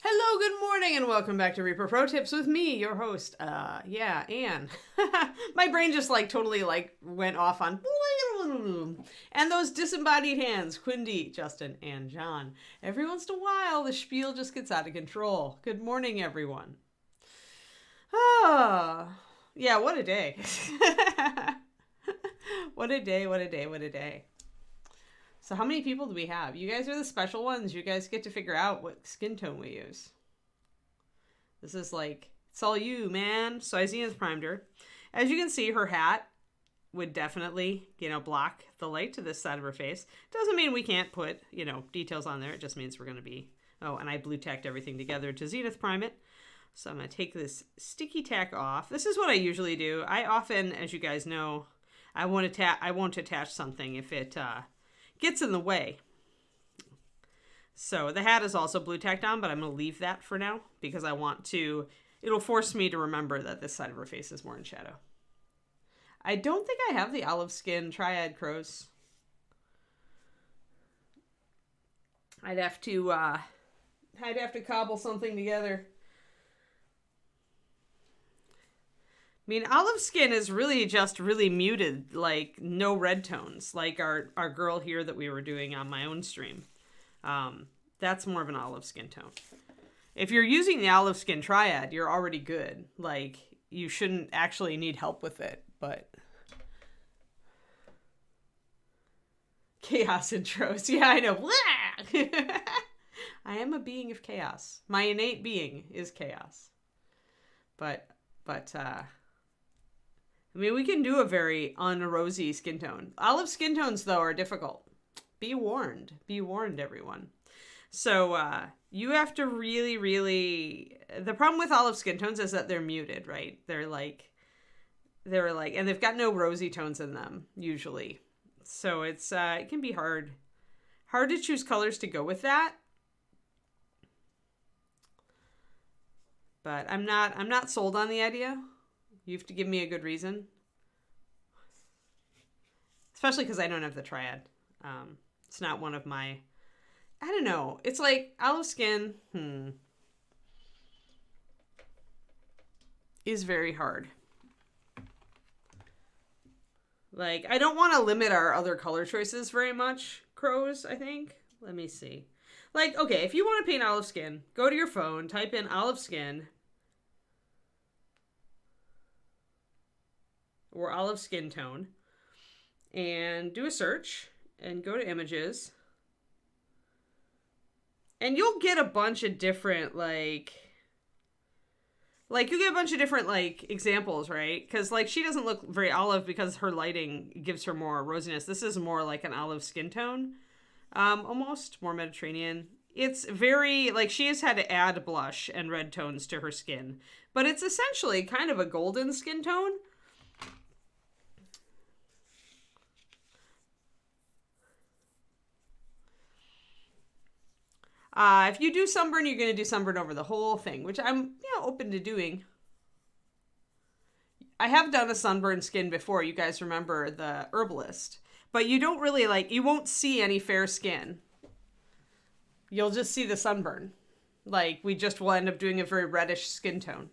Hello, good morning, and welcome back to Reaper Pro Tips with me, your host, Anne. My brain just totally went off on and those disembodied hands, Quindy, Justin, and John. Every once in a while, the spiel just gets out of control. Good morning, everyone. Yeah, what a day. What a day, what a day, what a day. So how many people do we have? You guys are the special ones. You guys get to figure out what skin tone we use. This is it's all you, man. So I zenith primed her. As you can see, her hat would definitely, block the light to this side of her face. Doesn't mean we can't put, details on there. It just means we're going to be, and I blue tacked everything together to zenith prime it. So I'm going to take this sticky tack off. This is what I usually do. I often, as you guys know, I won't attach something if it gets in the way. So the hat is also blue tacked on, but I'm going to leave that for now because I want to, it'll force me to remember that this side of her face is more in shadow. I don't think I have the olive skin triad crows. I'd have to cobble something together. I mean, olive skin is really just really muted, no red tones, like our girl here that we were doing on my own stream. That's more of an olive skin tone. If you're using the olive skin triad, you're already good. You shouldn't actually need help with it, but... Chaos intros. Yeah, I know. I am a being of chaos. My innate being is chaos. But, I mean, we can do a very unrosy skin tone. Olive skin tones, though, are difficult. Be warned. Be warned, everyone. So, you have to really, really... The problem with olive skin tones is that they're muted, right? They're and they've got no rosy tones in them, usually. So it's, it can be hard to choose colors to go with that. But I'm not sold on the idea. You have to give me a good reason. Especially because I don't have the triad. It's not one of my... I don't know. It's olive skin is very hard. I don't want to limit our other color choices very much, crows, I think. Let me see. Okay, if you want to paint olive skin, go to your phone, type in olive skin or olive skin tone and do a search and go to images. And you'll get a bunch of different, you get a bunch of different, examples, right? Because, she doesn't look very olive because her lighting gives her more rosiness. This is more like an olive skin tone, almost, more Mediterranean. It's very, she has had to add blush and red tones to her skin. But it's essentially kind of a golden skin tone. If you do sunburn, you're going to do sunburn over the whole thing, which I'm open to doing. I have done a sunburn skin before. You guys remember the herbalist. But you don't really you won't see any fair skin. You'll just see the sunburn. We just will end up doing a very reddish skin tone.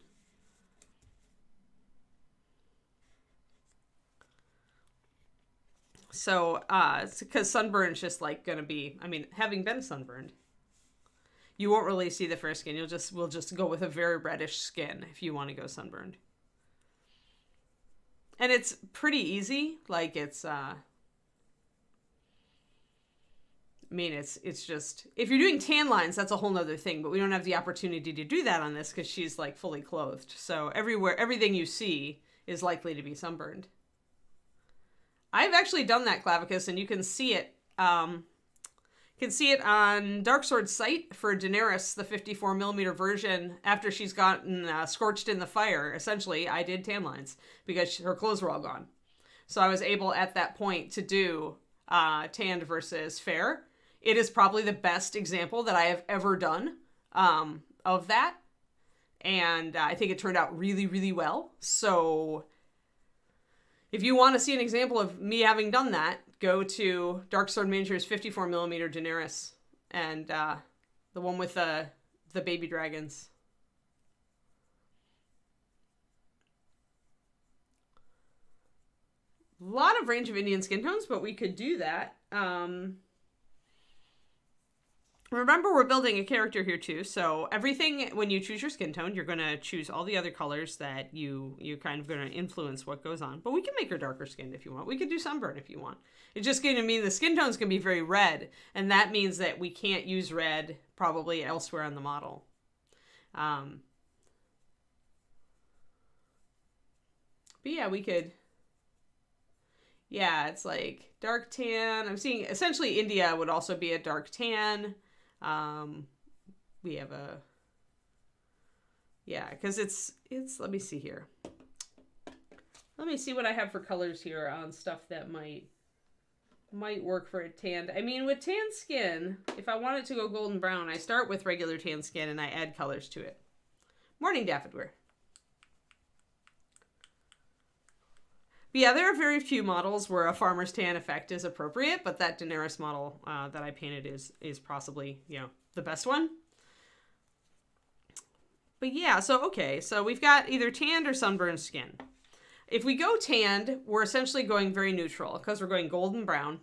So, it's because sunburn's just going to be, having been sunburned. You won't really see the fair skin. We'll just go with a very reddish skin if you want to go sunburned. And it's pretty easy. It's just, if you're doing tan lines, that's a whole nother thing, but we don't have the opportunity to do that on this because she's fully clothed. So everything you see is likely to be sunburned. I've actually done that clavicus and you can see it. You can see it on Darksword's site for Daenerys, the 54mm version, after she's gotten scorched in the fire. Essentially, I did tan lines because her clothes were all gone. So I was able at that point to do tanned versus fair. It is probably the best example that I have ever done of that. And I think it turned out really, really well. So if you want to see an example of me having done that, go to Dark Sword Miniatures 54mm Daenerys and the one with the baby dragons. A lot of range of Indian skin tones, but we could do that. Remember, we're building a character here too, so everything, when you choose your skin tone, you're going to choose all the other colors that you kind of going to influence what goes on. But we can make her darker skinned if you want. We could do sunburn if you want. It's just going to mean the skin tone's going to be very red, and that means that we can't use red probably elsewhere on the model. But yeah, we could... Yeah, it's like dark tan. I'm seeing essentially India would also be a dark tan. We have a, yeah, because it's, let me see here. Let me see what I have for colors here on stuff that might work for a tanned. I mean, with tan skin, if I want it to go golden brown, I start with regular tan skin and I add colors to it. Morning, Daffodwear. But yeah, there are very few models where a farmer's tan effect is appropriate, but that Daenerys model that I painted is possibly, you know, the best one. But yeah, so okay, so we've got either tanned or sunburned skin. If we go tanned, we're essentially going very neutral because we're going golden brown.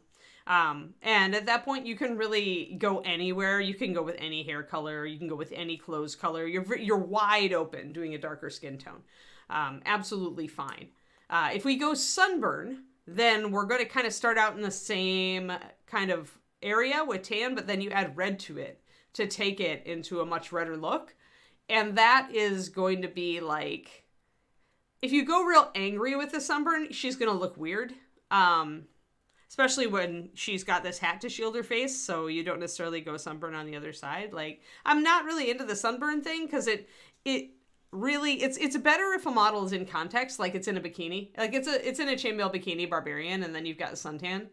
And at that point, you can really go anywhere. You can go with any hair color. You can go with any clothes color. You're wide open doing a darker skin tone. Absolutely fine. If we go sunburn, then we're going to kind of start out in the same kind of area with tan, but then you add red to it to take it into a much redder look. And that is going to be like, if you go real angry with the sunburn, she's going to look weird. Especially when she's got this hat to shield her face, so you don't necessarily go sunburn on the other side. Like, I'm not really into the sunburn thing because it really, it's better if a model is in context, like it's in a bikini. Like it's in a chainmail bikini barbarian, and then you've got the suntan,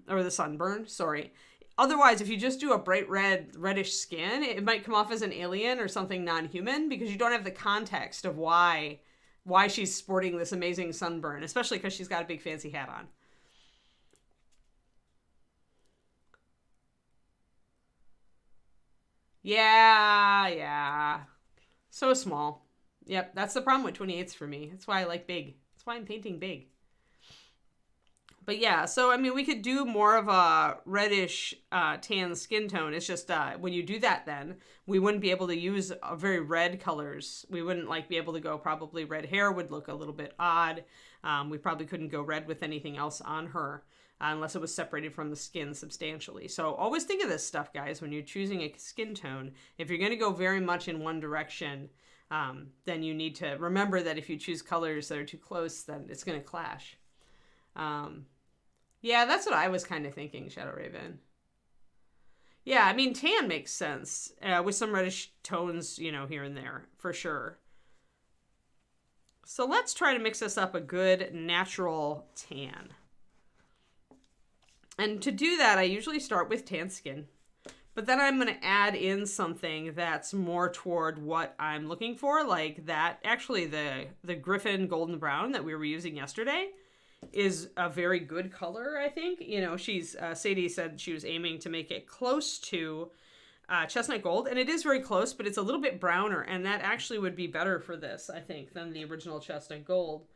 or the sunburn, sorry. Otherwise, if you just do a bright reddish skin, it might come off as an alien or something non-human because you don't have the context of why she's sporting this amazing sunburn, especially because she's got a big fancy hat on. Yeah. So small. Yep, that's the problem with 28s for me. That's why I like big. That's why I'm painting big. But yeah, so I mean, we could do more of a reddish tan skin tone. It's just when you do that, then we wouldn't be able to use very red colors. We wouldn't like be able to go, probably red hair would look a little bit odd. We probably couldn't go red with anything else on her unless it was separated from the skin substantially. So always think of this stuff, guys, when you're choosing a skin tone. If you're going to go very much in one direction, then you need to remember that if you choose colors that are too close, then it's going to clash. Yeah, that's what I was kind of thinking, Shadow Raven. Yeah, I mean, tan makes sense with some reddish tones, you know, here and there, for sure. So let's try to mix this up a good natural tan. And to do that, I usually start with tan skin. But then I'm going to add in something that's more toward what I'm looking for, like that. Actually, the Griffin Golden Brown that we were using yesterday is a very good color, I think. You know, Sadie said she was aiming to make it close to chestnut gold, and it is very close, but it's a little bit browner, and that actually would be better for this, I think, than the original chestnut gold.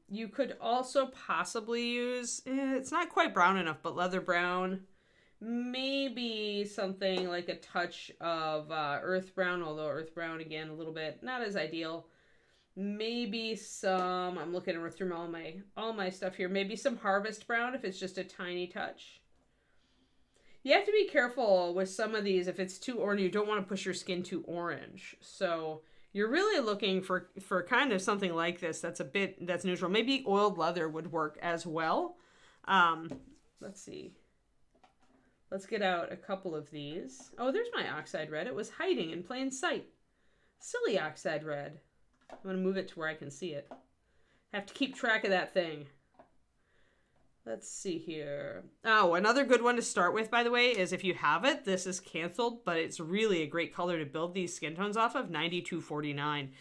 You could also possibly use, it's not quite brown enough, but leather brown. Maybe something like a touch of earth brown, although earth brown, again, a little bit, not as ideal. Maybe some, I'm looking through all my stuff here, maybe some harvest brown if it's just a tiny touch. You have to be careful with some of these. If it's too orange, you don't want to push your skin too orange. So you're really looking for kind of something like this that's neutral. Maybe oiled leather would work as well. Let's see. Let's get out a couple of these. Oh, there's my oxide red. It was hiding in plain sight. Silly oxide red. I'm going to move it to where I can see it. Have to keep track of that thing. Let's see here. Oh, another good one to start with, by the way, is if you have it, this is canceled, but it's really a great color to build these skin tones off of, 9249.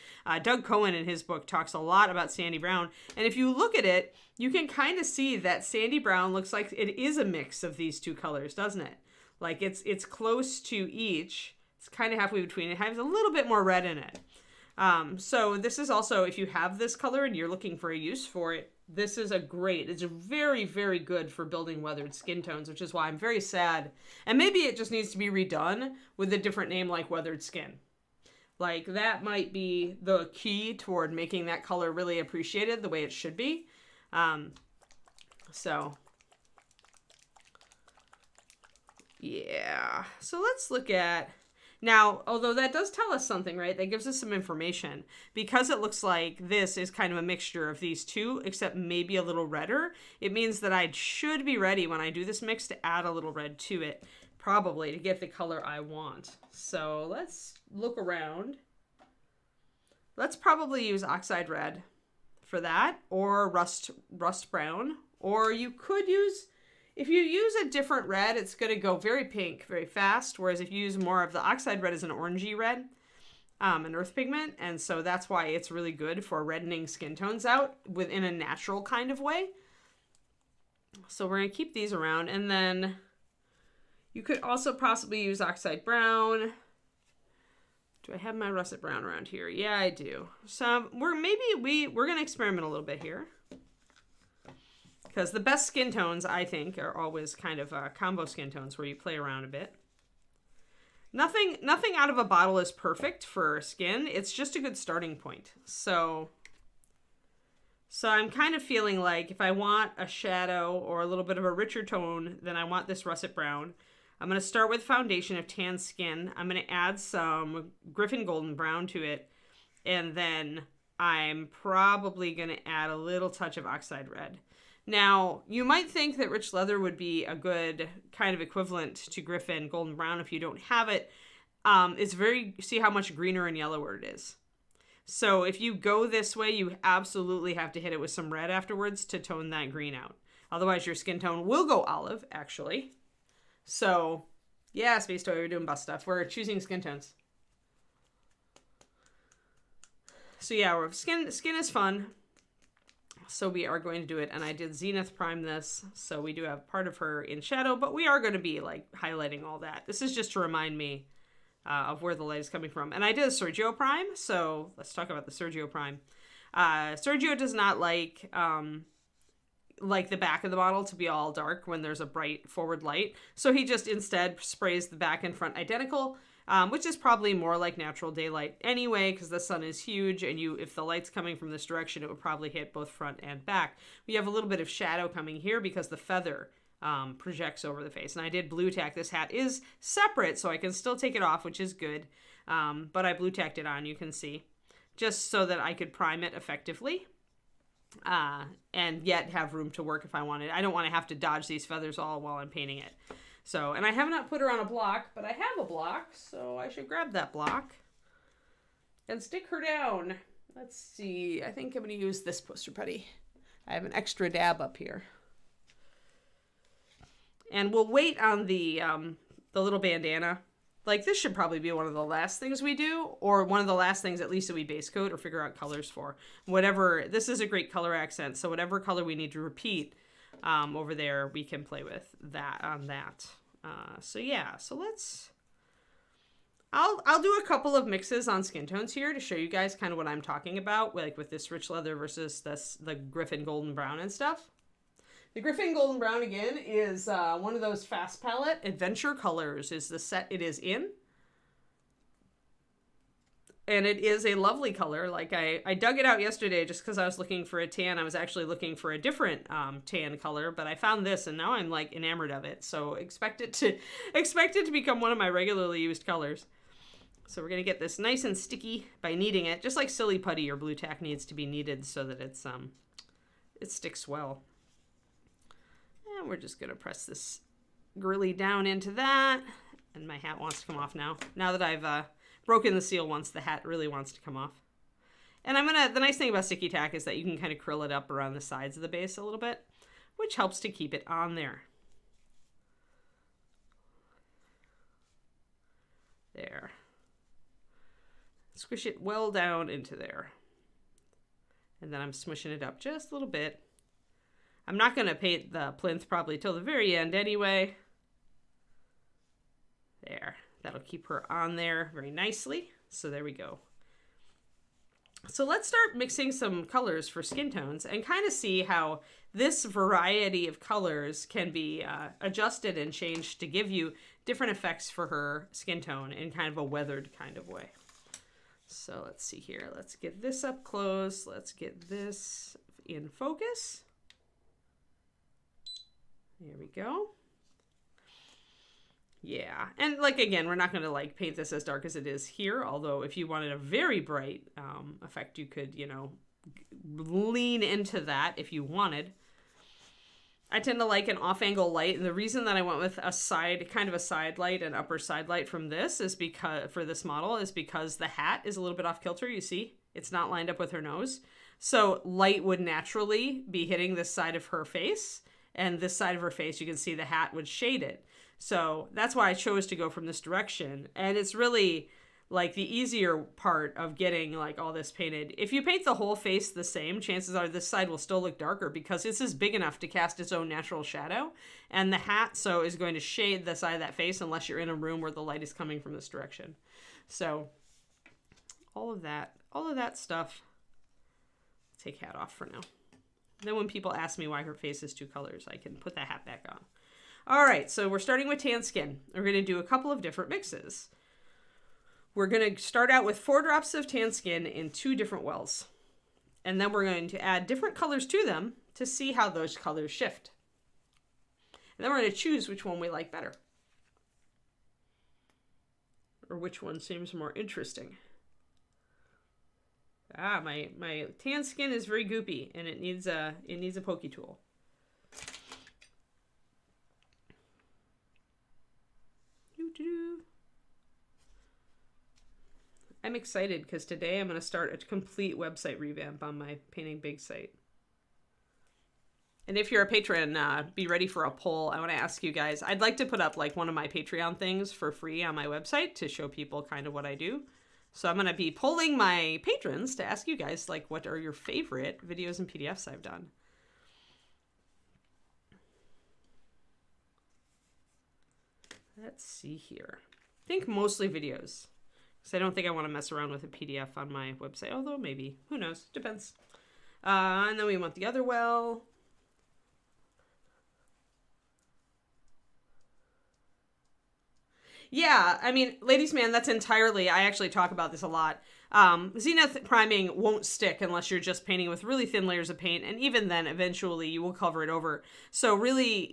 Doug Cohen in his book talks a lot about sandy brown, and if you look at it, you can kind of see that sandy brown looks like it is a mix of these two colors, doesn't it? Like it's close to each. It's kind of halfway between. It has a little bit more red in it. So this is also, if you have this color and you're looking for a use for it, this is it's very, very good for building weathered skin tones, which is why I'm very sad. And maybe it just needs to be redone with a different name like weathered skin. Like that might be the key toward making that color really appreciated the way it should be. So yeah, so let's look at, now, although that does tell us something, right? That gives us some information. Because it looks like this is kind of a mixture of these two, except maybe a little redder, it means that I should be ready when I do this mix to add a little red to it, probably, to get the color I want. So let's look around. Let's probably use Oxide Red for that, or Rust Brown, or you could use... If you use a different red, it's going to go very pink very fast, whereas if you use more of the Oxide Red as an orangey red, an earth pigment, and so that's why it's really good for reddening skin tones out within a natural kind of way. So we're going to keep these around, and then you could also possibly use Oxide Brown. Do I have my russet brown around here? Yeah, I do. So we're going to experiment a little bit here. Because the best skin tones, I think, are always kind of combo skin tones where you play around a bit. Nothing out of a bottle is perfect for skin. It's just a good starting point. So I'm kind of feeling like if I want a shadow or a little bit of a richer tone, then I want this russet brown. I'm going to start with foundation of tan skin. I'm going to add some Griffin Golden Brown to it. And then I'm probably going to add a little touch of Oxide Red. Now, you might think that rich leather would be a good kind of equivalent to Griffin Golden Brown if you don't have it. See how much greener and yellower it is. So if you go this way, you absolutely have to hit it with some red afterwards to tone that green out. Otherwise, your skin tone will go olive, actually. So, yeah, Space Toy, we're doing bus stuff. We're choosing skin tones. So yeah, skin is fun. So we are going to do it, and I did Zenith Prime this, so we do have part of her in shadow, but we are going to be like highlighting all that. This is just to remind me of where the light is coming from. And I did a Sergio Prime, so let's talk about the Sergio Prime. Sergio does not like the back of the bottle to be all dark when there's a bright forward light, so he just instead sprays the back and front identical. Which is probably more like natural daylight anyway, because the sun is huge, and if the light's coming from this direction, it would probably hit both front and back. We have a little bit of shadow coming here because the feather projects over the face. And I did blue tack. This hat is separate, so I can still take it off, which is good. But I blue tacked it on, you can see, just so that I could prime it effectively. And yet have room to work if I wanted. I don't want to have to dodge these feathers all while I'm painting it. So, and I have not put her on a block, but I have a block, so I should grab that block and stick her down. Let's see. I think I'm going to use this poster putty. I have an extra dab up here. And we'll wait on the little bandana. Like, this should probably be one of the last things we do, or one of the last things at least that we base coat or figure out colors for. Whatever, this is a great color accent, so whatever color we need to repeat over there, we can play with that on that. So yeah, so I'll do a couple of mixes on skin tones here to show you guys kind of what I'm talking about, like with this rich leather versus the Griffin Golden Brown and stuff. The Griffin Golden Brown, again, is one of those fast palette. Adventure Colors is the set it is in. And it is a lovely color. Like I dug it out yesterday just because I was looking for a tan. I was actually looking for a different tan color, but I found this and now I'm like enamored of it. So expect it to become one of my regularly used colors. So we're gonna get this nice and sticky by kneading it, just like Silly Putty or blue tack needs to be kneaded so that it sticks well. And we're just gonna press this girly down into that. And my hat wants to come off now. Now that I've broken the seal once, the hat really wants to come off. And the nice thing about sticky tack is that you can kind of curl it up around the sides of the base a little bit. which helps to keep it on there. There. Squish it well down into there. And then I'm smushing it up just a little bit. I'm not going to paint the plinth probably till the very end anyway. There. That'll keep her on there very nicely. So there we go. So let's start mixing some colors for skin tones and kind of see how this variety of colors can be adjusted and changed to give you different effects for her skin tone in kind of a weathered kind of way. So let's see here. Let's get this up close. Let's get this in focus. There we go. Yeah, and like again, we're not going to like paint this as dark as it is here, although if you wanted a very bright effect, you could, you know, lean into that if you wanted. I tend to like an off-angle light, and the reason that I went with a side, kind of a side light and upper side light from this is because, for this model, is because the hat is a little bit off kilter, you see? It's not lined up with her nose. So light would naturally be hitting this side of her face, and this side of her face, you can see the hat would shade it. So that's why I chose to go from this direction. And it's really like the easier part of getting like all this painted. If you paint the whole face the same, chances are this side will still look darker because this is big enough to cast its own natural shadow. And the hat so is going to shade the side of that face unless you're in a room where the light is coming from this direction. So all of that stuff, take hat off for now. Then when people ask me why her face is two colors, I can put that hat back on. All right, so we're starting with tan skin. We're going to do a couple of different mixes. We're going to start out with 4 drops of tan skin in 2 different wells. And then we're going to add different colors to them to see how those colors shift. And then we're going to choose which one we like better. Or which one seems more interesting. Ah, my tan skin is very goopy and it needs a pokey tool. I'm excited because today I'm going to start a complete website revamp on my Painting Big site. And if you're a patron, be ready for a poll. I want to ask you guys, I'd like to put up like one of my Patreon things for free on my website to show people kind of what I do. So I'm going to be polling my patrons to ask you guys like what are your favorite videos and PDFs I've done. Let's see here. I think mostly videos. Because I don't think I want to mess around with a PDF on my website. Although maybe. Who knows? Depends. And then we want the other well. Yeah, I mean, ladies man, that's entirely, I actually talk about this a lot. Zenith priming won't stick unless you're just painting with really thin layers of paint, and even then, eventually, you will cover it over. So really,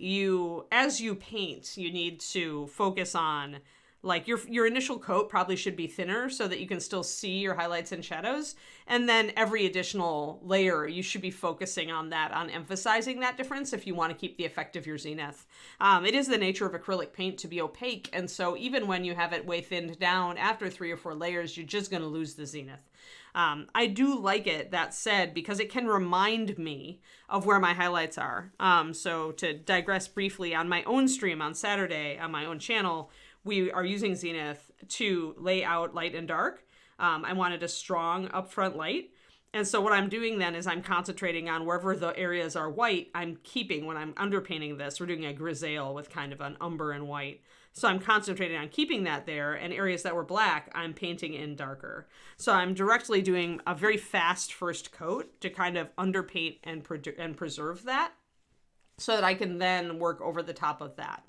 as you paint, you need to focus on, like, your initial coat probably should be thinner so that you can still see your highlights and shadows, and then every additional layer, you should be focusing on that, on emphasizing that difference if you want to keep the effect of your zenith. It is the nature of acrylic paint to be opaque, and so even when you have it way thinned down, after 3 or 4 layers, you're just going to lose the zenith. I do like it, that said, because it can remind me of where my highlights are. So to digress briefly, on my own stream on Saturday, on my own channel, we are using zenith to lay out light and dark. I wanted a strong upfront light. And so what I'm doing then is I'm concentrating on wherever the areas are white, I'm keeping, when I'm underpainting this, we're doing a grisaille with kind of an umber and white. So I'm concentrating on keeping that there, and areas that were black, I'm painting in darker. So I'm directly doing a very fast first coat to kind of underpaint and preserve that so that I can then work over the top of that.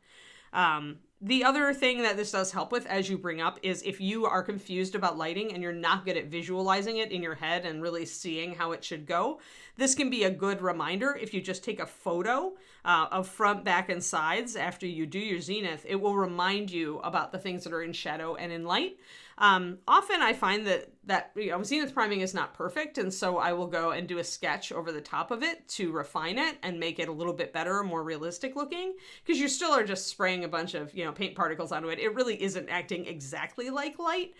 The other thing that this does help with, as you bring up, is if you are confused about lighting and you're not good at visualizing it in your head and really seeing how it should go, this can be a good reminder. If you just take a photo of front, back, and sides after you do your zenith, it will remind you about the things that are in shadow and in light. Often I find that zenith priming is not perfect, and so I will go and do a sketch over the top of it to refine it and make it a little bit better, more realistic looking, because you still are just spraying a bunch of, paint particles onto it. It really isn't acting exactly like light.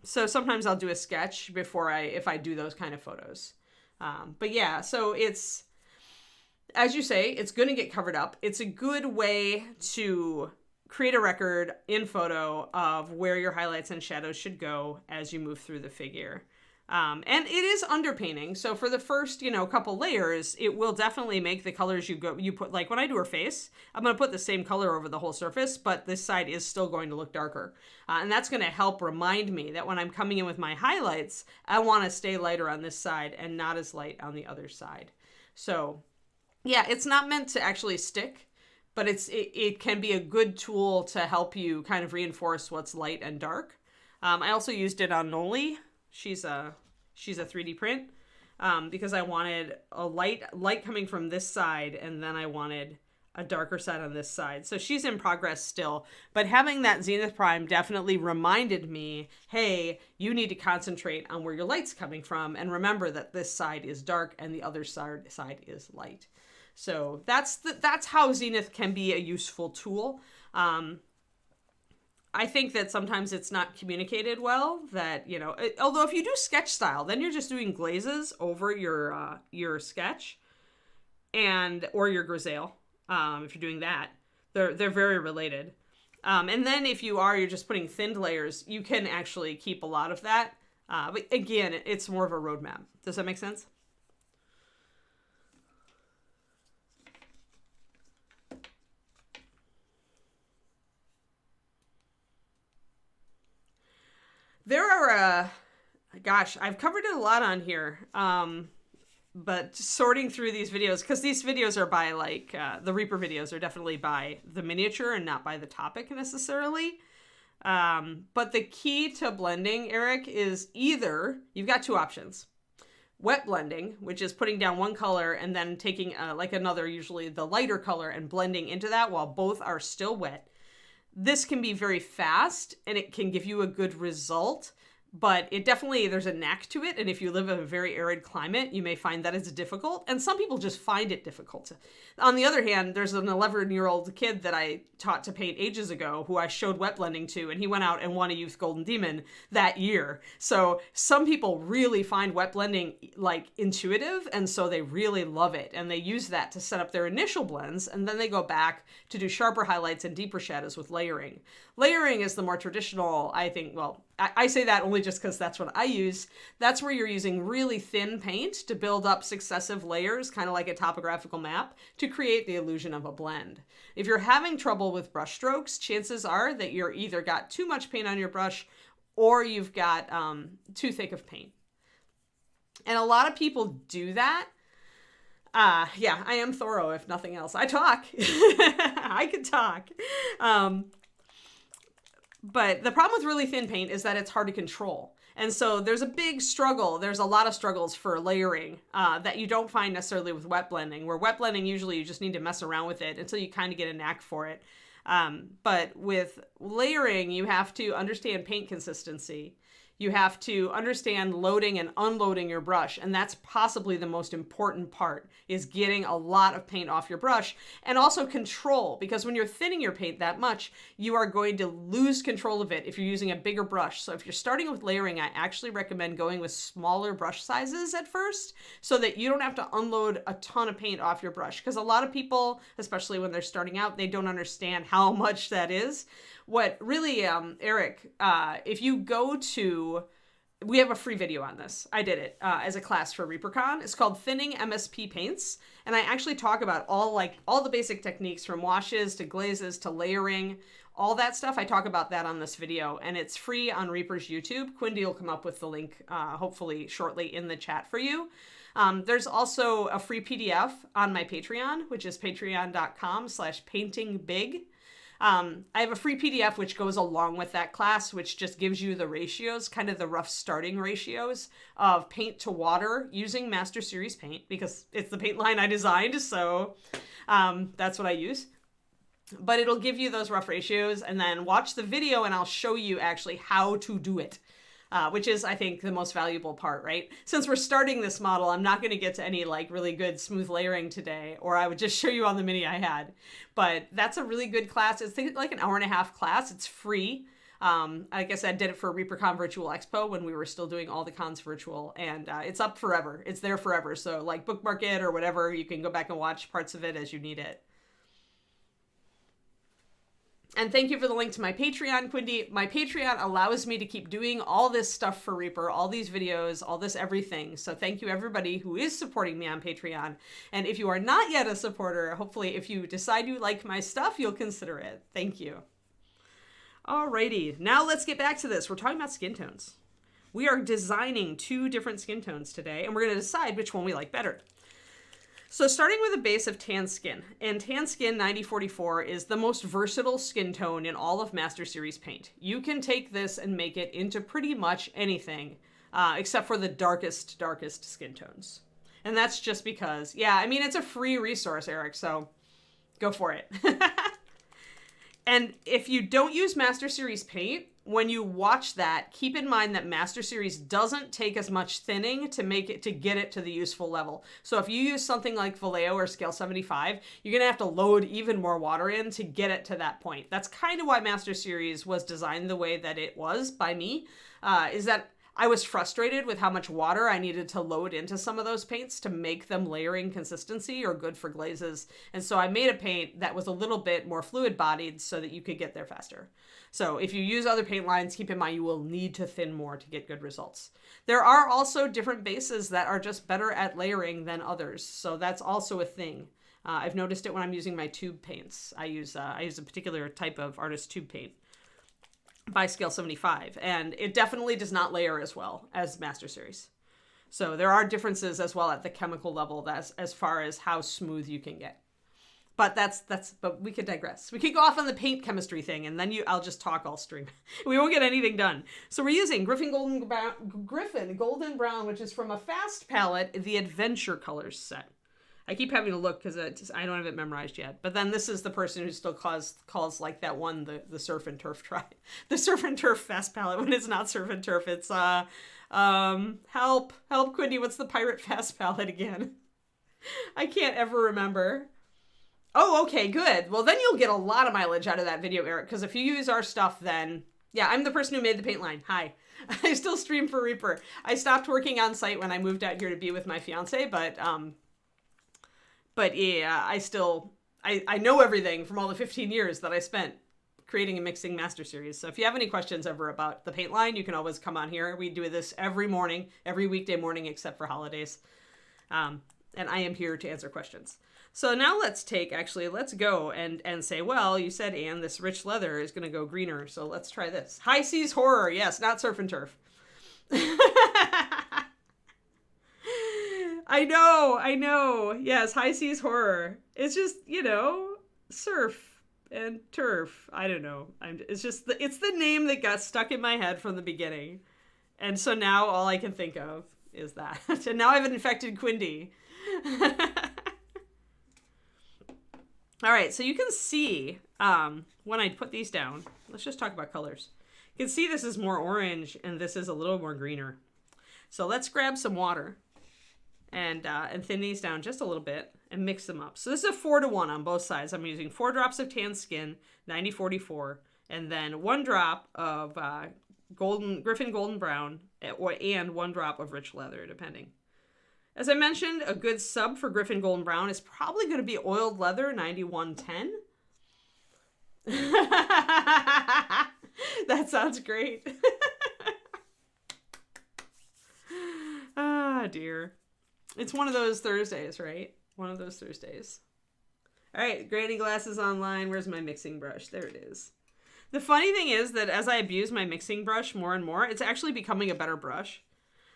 So sometimes I'll do a sketch before if I do those kind of photos. But yeah, so as you say, it's going to get covered up. It's a good way to create a record in photo of where your highlights and shadows should go as you move through the figure. And it is underpainting. So for the first, couple layers, it will definitely make the colors you put, like when I do her face, I'm going to put the same color over the whole surface, but this side is still going to look darker. And that's going to help remind me that when I'm coming in with my highlights, I want to stay lighter on this side and not as light on the other side. So yeah, it's not meant to actually stick, but it can be a good tool to help you kind of reinforce what's light and dark. I also used it on Noli. She's a 3D print because I wanted a light coming from this side, and then I wanted a darker side on this side. So she's in progress still, but having that Zenith Prime definitely reminded me, hey, you need to concentrate on where your light's coming from, and remember that this side is dark and the other side is light. So that's how Zenith can be a useful tool. I think that sometimes it's not communicated well, that, although if you do sketch style, then you're just doing glazes over your sketch or your grisaille. If you're doing that, they're very related. And then if you're just putting thinned layers, you can actually keep a lot of that. But again, it's more of a roadmap. Does that make sense? There are, I've covered it a lot on here, but sorting through these videos, because these videos are by, the Reaper videos are definitely by the miniature and not by the topic necessarily. But the key to blending, Eric, is either, you've got two options. Wet blending, which is putting down one color and then taking, another, usually the lighter color, and blending into that while both are still wet. This can be very fast and it can give you a good result, but there's a knack to it. And if you live in a very arid climate, you may find that it's difficult. And some people just find it difficult. On the other hand, there's an 11-year-old kid that I taught to paint ages ago who I showed wet blending to, and he went out and won a Youth Golden Demon that year. So some people really find wet blending intuitive, and so they really love it. And they use that to set up their initial blends, and then they go back to do sharper highlights and deeper shadows with layering. Layering is the more traditional, I think, I say that only just because that's what I use. That's where you're using really thin paint to build up successive layers, kind of like a topographical map, to create the illusion of a blend. If you're having trouble with brush strokes, chances are that you're either got too much paint on your brush or you've got too thick of paint. And a lot of people do that. Yeah, I am thorough, if nothing else. I talk. I can talk. But the problem with really thin paint is that it's hard to control. And so there's a big struggle. There's a lot of struggles for layering that you don't find necessarily with wet blending, where wet blending, usually you just need to mess around with it until you kind of get a knack for it. But with layering, you have to understand paint consistency. You have to understand loading and unloading your brush. And that's possibly the most important part, is getting a lot of paint off your brush, and also control, because when you're thinning your paint that much, you are going to lose control of it if you're using a bigger brush. So if you're starting with layering, I actually recommend going with smaller brush sizes at first, so that you don't have to unload a ton of paint off your brush. Because a lot of people, especially when they're starting out, they don't understand how much that is. What really, Eric, if you go to, we have a free video on this. I did it as a class for ReaperCon. It's called Thinning Msp Paints. And I actually talk about all the basic techniques, from washes to glazes to layering, all that stuff. I talk about that on this video, and it's free on Reaper's YouTube. Quindy will come up with the link, hopefully shortly, in the chat for you. There's also a free PDF on my Patreon, which is patreon.com/paintingbig. I have a free PDF which goes along with that class, which just gives you the ratios, kind of the rough starting ratios of paint to water using Master Series paint, because it's the paint line I designed, so that's what I use. But it'll give you those rough ratios, and then watch the video and I'll show you actually how to do it. Which is, I think, the most valuable part, right? Since we're starting this model, I'm not going to get to any really good smooth layering today, or I would just show you on the mini I had. But that's a really good class. It's like an hour and a half class. It's free. Like I said, did it for ReaperCon Virtual Expo when we were still doing all the cons virtual, and it's up forever. It's there forever. So like bookmark it or whatever. You can go back and watch parts of it as you need it. And thank you for the link to my Patreon, Quindy. My Patreon allows me to keep doing all this stuff for Reaper, all these videos, all this everything. So thank you everybody who is supporting me on Patreon. And if you are not yet a supporter, hopefully if you decide you like my stuff, you'll consider it. Thank you. Alrighty, now let's get back to this. We're talking about skin tones. We are designing 2 different skin tones today, and we're going to decide which one we like better. So starting with a base of tan skin, and tan skin 9044 is the most versatile skin tone in all of Master Series paint. You can take this and make it into pretty much anything, except for the darkest skin tones. And that's just because, yeah, I mean, it's a free resource, Eric, so go for it. And if you don't use Master Series paint, when you watch that, keep in mind that Master Series doesn't take as much thinning to get it to the useful level. So if you use something like Vallejo or Scale 75, you're going to have to load even more water in to get it to that point. That's kind of why Master Series was designed the way that it was by me, is that I was frustrated with how much water I needed to load into some of those paints to make them layering consistency or good for glazes. And so I made a paint that was a little bit more fluid bodied so that you could get there faster. So if you use other paint lines, keep in mind you will need to thin more to get good results. There are also different bases that are just better at layering than others. So that's also a thing. I've noticed it when I'm using my tube paints. I use a particular type of artist tube paint by Scale 75, and it definitely does not layer as well as Master Series. So there are differences as well at the chemical level as far as how smooth you can get. But but we could digress. We could go off on the paint chemistry thing, and then I'll just talk all stream. We won't get anything done. So we're using Griffin Golden Brown, which is from a Fast palette, the Adventure Colors set. I keep having to look because I don't have it memorized yet. But then this is the person who still calls like that one the Surf and Turf the Surf and Turf Fast palette when it's not Surf and Turf. It's help Quindy, what's the Pirate Fast palette again? I can't ever remember. Oh, okay, good. Well, then you'll get a lot of mileage out of that video, Eric, because if you use our stuff, then yeah, I'm the person who made the paint line. Hi. I still stream for Reaper. I stopped working on site when I moved out here to be with my fiance, but yeah, I know everything from all the 15 years that I spent creating and mixing Master Series. So if you have any questions ever about the paint line, you can always come on here. We do this every morning, every weekday morning, except for holidays. And I am here to answer questions. So now let's go and say, well, you said, Anne, this rich leather is going to go greener. So let's try this. High Seas Horror. Yes, not Surf and Turf. I know. Yes, High Seas Horror. It's just, surf and turf. I don't know. It's the name that got stuck in my head from the beginning. And so now all I can think of is that. And now I've infected Quindy. All right, so you can see when I put these down, let's just talk about colors. You can see this is more orange and this is a little more greener. So let's grab some water and thin these down just a little bit and mix them up. So this is a 4-to-1 on both sides. I'm using 4 drops of tan skin, 9044, and then 1 drop of Griffin Golden Brown and 1 drop of rich leather, depending. As I mentioned, a good sub for Griffin Golden Brown is probably going to be oiled leather, 9110. That sounds great. Ah, dear. It's one of those Thursdays, right? One of those Thursdays. All right, Granny Glasses online. Where's my mixing brush? There it is. The funny thing is that as I abuse my mixing brush more and more, it's actually becoming a better brush.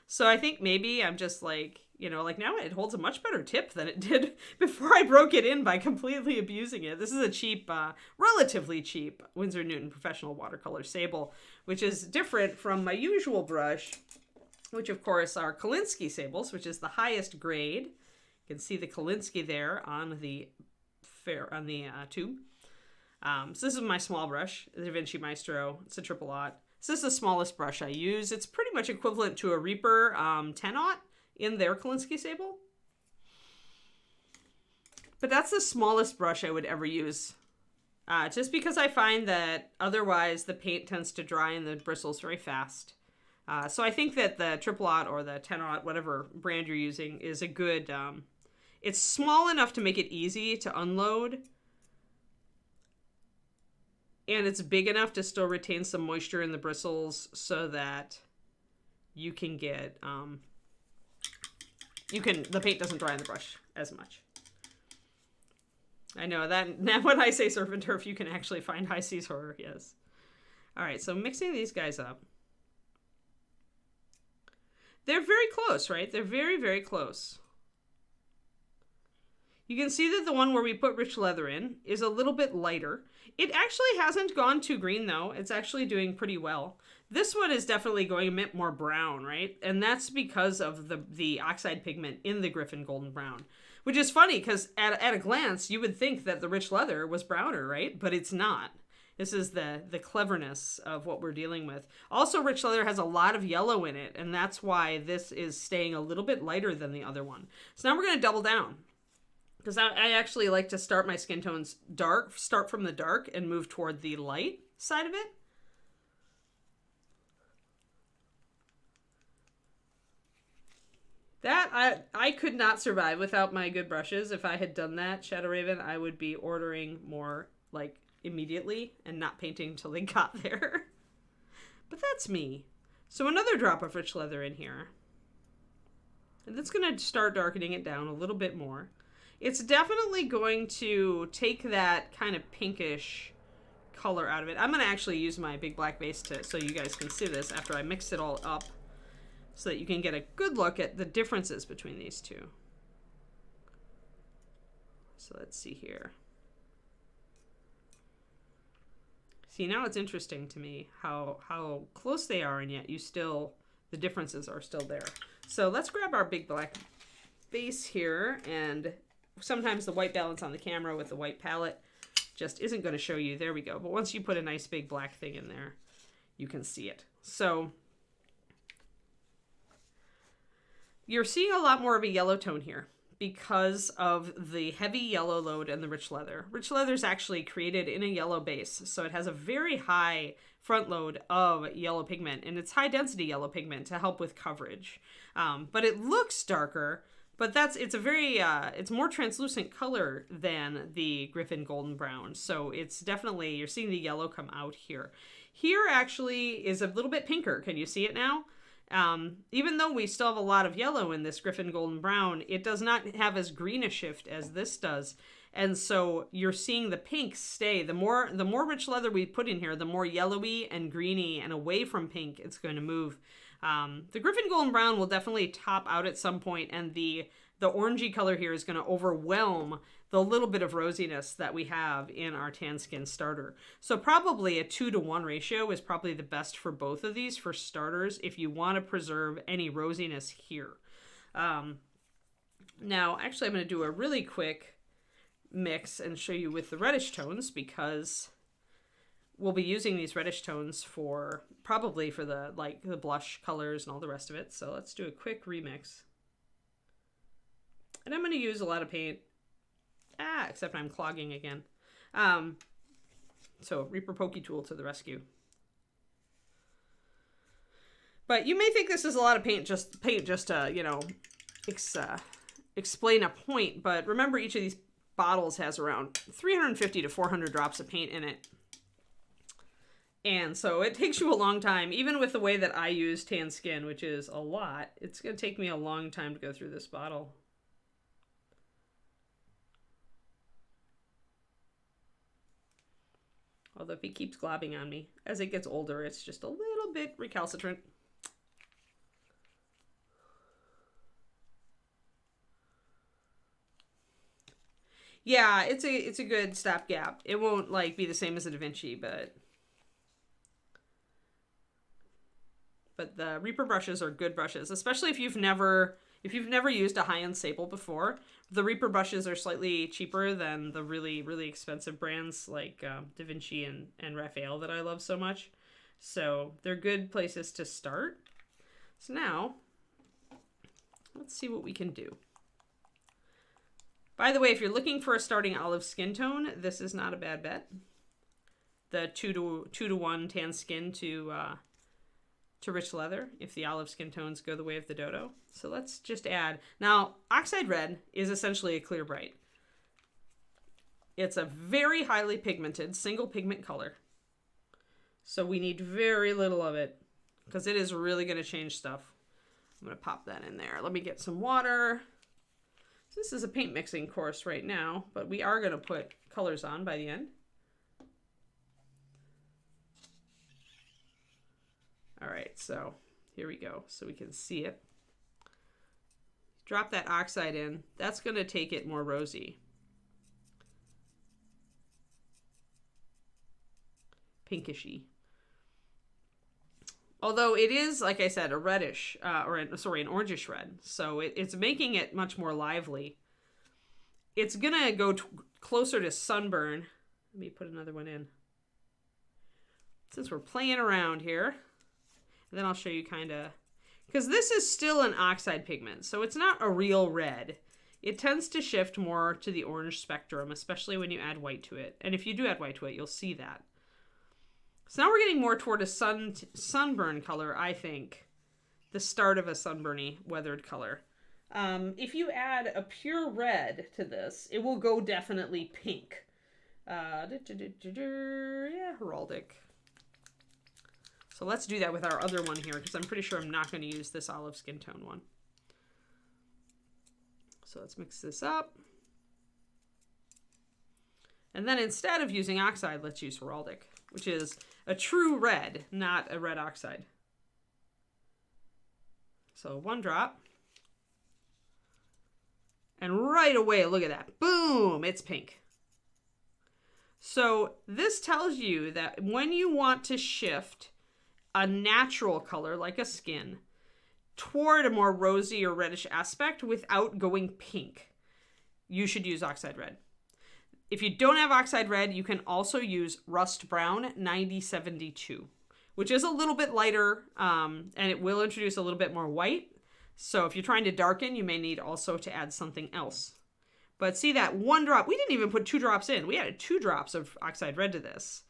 So I think maybe I'm just like now it holds a much better tip than it did before I broke it in by completely abusing it. This is a cheap, relatively cheap Winsor Newton Professional Watercolor Sable, which is different from my usual brush, which of course are Kolinsky Sables, which is the highest grade. You can see the Kolinsky there on the tube. So this is my small brush, the Da Vinci Maestro. It's a 000. So this is the smallest brush I use. It's pretty much equivalent to a Reaper 10-aught in their Kolinsky Sable. But that's the smallest brush I would ever use just because I find that otherwise the paint tends to dry in the bristles very fast. So I think that the triple-aught or the 10-aught, whatever brand you're using, is a good... it's small enough to make it easy to unload. And it's big enough to still retain some moisture in the bristles so that you can get... the paint doesn't dry in the brush as much. I know that now when I say surf and turf, you can actually find High Seas Horror, yes. All right, so mixing these guys up. They're very close, right? They're very, very close. You can see that the one where we put rich leather in is a little bit lighter. It actually hasn't gone too green, though. It's actually doing pretty well. This one is definitely going a bit more brown, right? And that's because of the oxide pigment in the Griffin Golden Brown. Which is funny, because at a glance, you would think that the rich leather was browner, right? But it's not. This is the cleverness of what we're dealing with. Also, rich leather has a lot of yellow in it, and that's why this is staying a little bit lighter than the other one. So now we're going to double down. Because I actually like to start my skin tones dark, start from the dark, and move toward the light side of it. That, I could not survive without my good brushes. If I had done that, Shadow Raven, I would be ordering more, like, immediately and not painting until they got there. But that's me. So another drop of rich leather in here. And that's going to start darkening it down a little bit more. It's definitely going to take that kind of pinkish color out of it. I'm going to actually use my big black base so you guys can see this after I mix it all up, so that you can get a good look at the differences between these two. So let's see here. See, now it's interesting to me how close they are, and yet the differences are still there. So let's grab our big black base here, and sometimes the white balance on the camera with the white palette just isn't going to show you. There we go. But once you put a nice big black thing in there, you can see it. So you're seeing a lot more of a yellow tone here because of the heavy yellow load and the rich leather. Rich leather is actually created in a yellow base, so it has a very high front load of yellow pigment, and it's high density yellow pigment to help with coverage. But it looks darker, but it's more translucent color than the Griffin Golden Brown. So it's definitely, you're seeing the yellow come out here. Here actually is a little bit pinker. Can you see it now? Even though we still have a lot of yellow in this Griffin Golden Brown, it does not have as green a shift as this does. And so you're seeing the pink stay. The more rich leather we put in here, the more yellowy and greeny and away from pink it's going to move. The Griffin Golden Brown will definitely top out at some point, and the orangey color here is going to overwhelm the little bit of rosiness that we have in our tan skin starter. So probably a 2-to-1 ratio is probably the best for both of these for starters if you want to preserve any rosiness here. Now, actually, I'm going to do a really quick mix and show you with the reddish tones, because we'll be using these reddish tones probably for the blush colors and all the rest of it. So let's do a quick remix. And I'm going to use a lot of paint. Except I'm clogging again. So Reaper Pokey Tool to the rescue. But you may think this is a lot of paint just to, explain a point. But remember, each of these bottles has around 350 to 400 drops of paint in it. And so it takes you a long time, even with the way that I use tan skin, which is a lot. It's going to take me a long time to go through this bottle. Although if he keeps globbing on me, as it gets older, it's just a little bit recalcitrant. Yeah, it's a good stopgap. It won't be the same as a Da Vinci, but the Reaper brushes are good brushes, especially if you've never used a high-end Sable before. The Reaper brushes are slightly cheaper than the really, really expensive brands like Da Vinci and Raphael that I love so much. So they're good places to start. So now, let's see what we can do. By the way, if you're looking for a starting olive skin tone, this is not a bad bet. the 2-to-1 tan skin to rich leather if the olive skin tones go the way of the dodo. So let's just add. Now, Oxide Red is essentially a clear bright. It's a very highly pigmented single pigment color. So we need very little of it because it is really going to change stuff. I'm going to pop that in there. Let me get some water. So this is a paint mixing course right now, but we are going to put colors on by the end. All right, so here we go. So we can see it. Drop that oxide in. That's going to take it more rosy. Pinkishy. Although it is, like I said, a reddish, an orangish red. So it's making it much more lively. It's going to go closer to Sunburn. Let me put another one in. Since we're playing around here. And then I'll show you kind of... Because this is still an oxide pigment, so it's not a real red. It tends to shift more to the orange spectrum, especially when you add white to it. And if you do add white to it, you'll see that. So now we're getting more toward a sunburn color, I think. The start of a sunburny weathered color. If you add a pure red to this, it will go definitely pink. Yeah, heraldic. So let's do that with our other one here, because I'm pretty sure I'm not going to use this olive skin tone one. So let's mix this up. And then instead of using oxide, let's use heraldic, which is a true red, not a red oxide. So one drop. And right away, look at that. Boom, it's pink. So this tells you that when you want to shift a natural color like a skin toward a more rosy or reddish aspect without going pink, you should use Oxide Red. If you don't have Oxide Red, you can also use Rust Brown 9072, which is a little bit lighter, and it will introduce a little bit more white. So if you're trying to darken, you may need also to add something else. But see that one drop, we didn't even put 2 drops in. We added 2 drops of Oxide Red to this.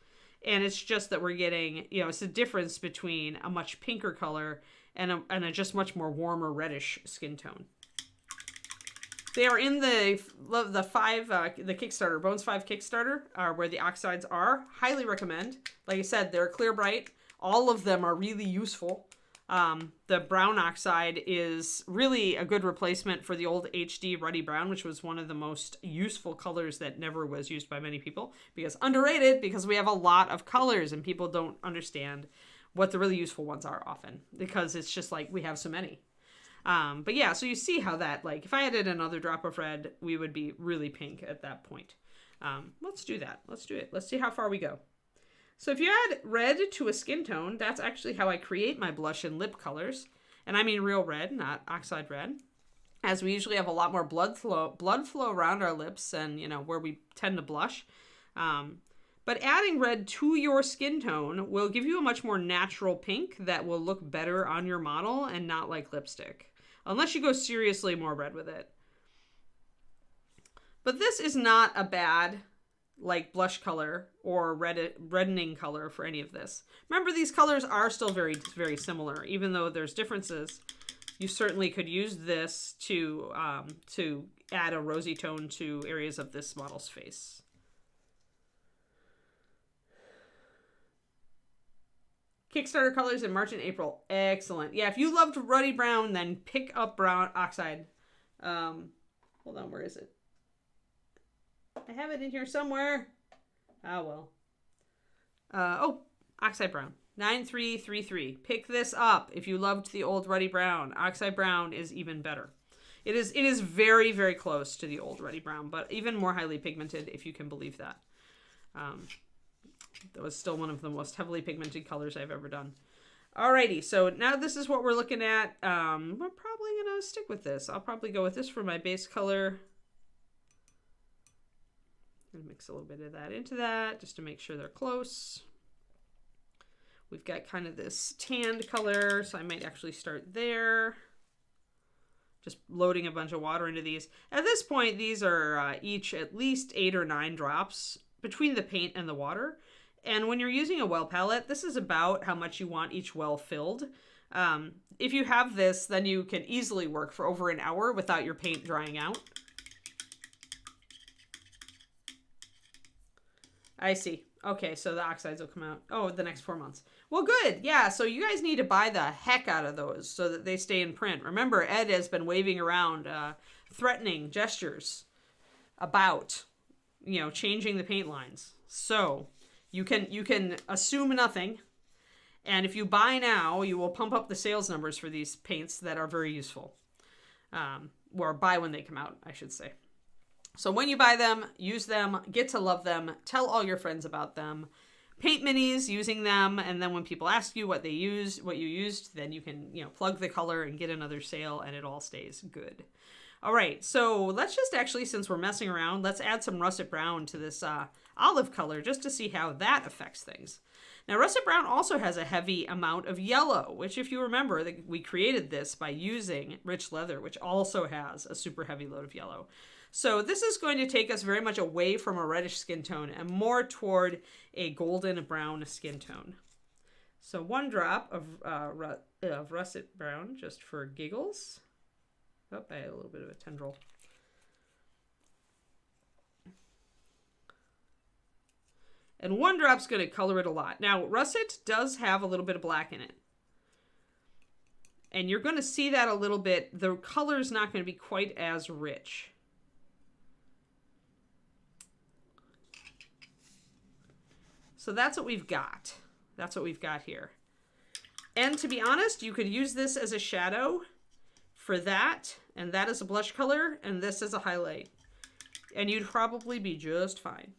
And it's just that we're getting, it's a difference between a much pinker color and a just much more warmer reddish skin tone. They are in the Kickstarter, Bones 5 Kickstarter, where the oxides are. Highly recommend. Like I said, they're clear bright. All of them are really useful. The brown oxide is really a good replacement for the old HD Ruddy Brown, which was one of the most useful colors that never was used by many people. Because underrated, because we have a lot of colors and people don't understand what the really useful ones are often. Because it's just like we have so many. But yeah, so you see how that, like, if I added another drop of red, we would be really pink at that point. Let's do that. Let's do it. Let's see how far we go. So if you add red to a skin tone, that's actually how I create my blush and lip colors. And I mean real red, not oxide red. As we usually have a lot more blood flow around our lips and, where we tend to blush. But adding red to your skin tone will give you a much more natural pink that will look better on your model and not like lipstick. Unless you go seriously more red with it. But this is not a bad blush color or reddening color for any of this. Remember, these colors are still very, very similar. Even though there's differences, you certainly could use this to add a rosy tone to areas of this model's face. Kickstarter colors in March and April. Excellent. Yeah, if you loved Ruddy Brown, then pick up Brown Oxide. Hold on, where is it? I have it in here somewhere. Oh, well. Oxide Brown. 9333. Pick this up if you loved the old Ruddy Brown. Oxide Brown is even better. It is very, very close to the old Ruddy Brown, but even more highly pigmented, if you can believe that. That was still one of the most heavily pigmented colors I've ever done. Alrighty, so now this is what we're looking at. We're probably going to stick with this. I'll probably go with this for my base color. I'm going to mix a little bit of that into that just to make sure they're close. We've got kind of this tanned color, so I might actually start there. Just loading a bunch of water into these. At this point, these are each at least 8 or 9 drops between the paint and the water. And when you're using a well palette, this is about how much you want each well filled. If you have this, then you can easily work for over an hour without your paint drying out. I see. Okay, so the oxides will come out. Oh, the next 4 months. Well, good. Yeah, so you guys need to buy the heck out of those so that they stay in print. Remember, Ed has been waving around threatening gestures about, you know, changing the paint lines. So you can assume nothing. And if you buy now, you will pump up the sales numbers for these paints that are very useful. Or buy when they come out, I should say. So when you buy them, use them, get to love them, tell all your friends about them, paint minis using them, and then when people ask you what you used, then you can, you know, plug the color and get another sale, and it all stays good. All right, so let's just actually, since we're messing around, let's add some russet brown to this olive color just to see how that affects things. Now, russet brown also has a heavy amount of yellow, which if you remember, we created this by using rich leather, which also has a super heavy load of yellow. So this is going to take us very much away from a reddish skin tone and more toward a golden brown skin tone. So 1 drop of russet brown just for giggles. Oh, I had a little bit of a tendril. And 1 drop's going to color it a lot. Now, russet does have a little bit of black in it. And you're going to see that a little bit. The color's not going to be quite as rich. So that's what we've got. That's what we've got here. And to be honest, you could use this as a shadow for that, and that is a blush color, and this is a highlight. And you'd probably be just fine.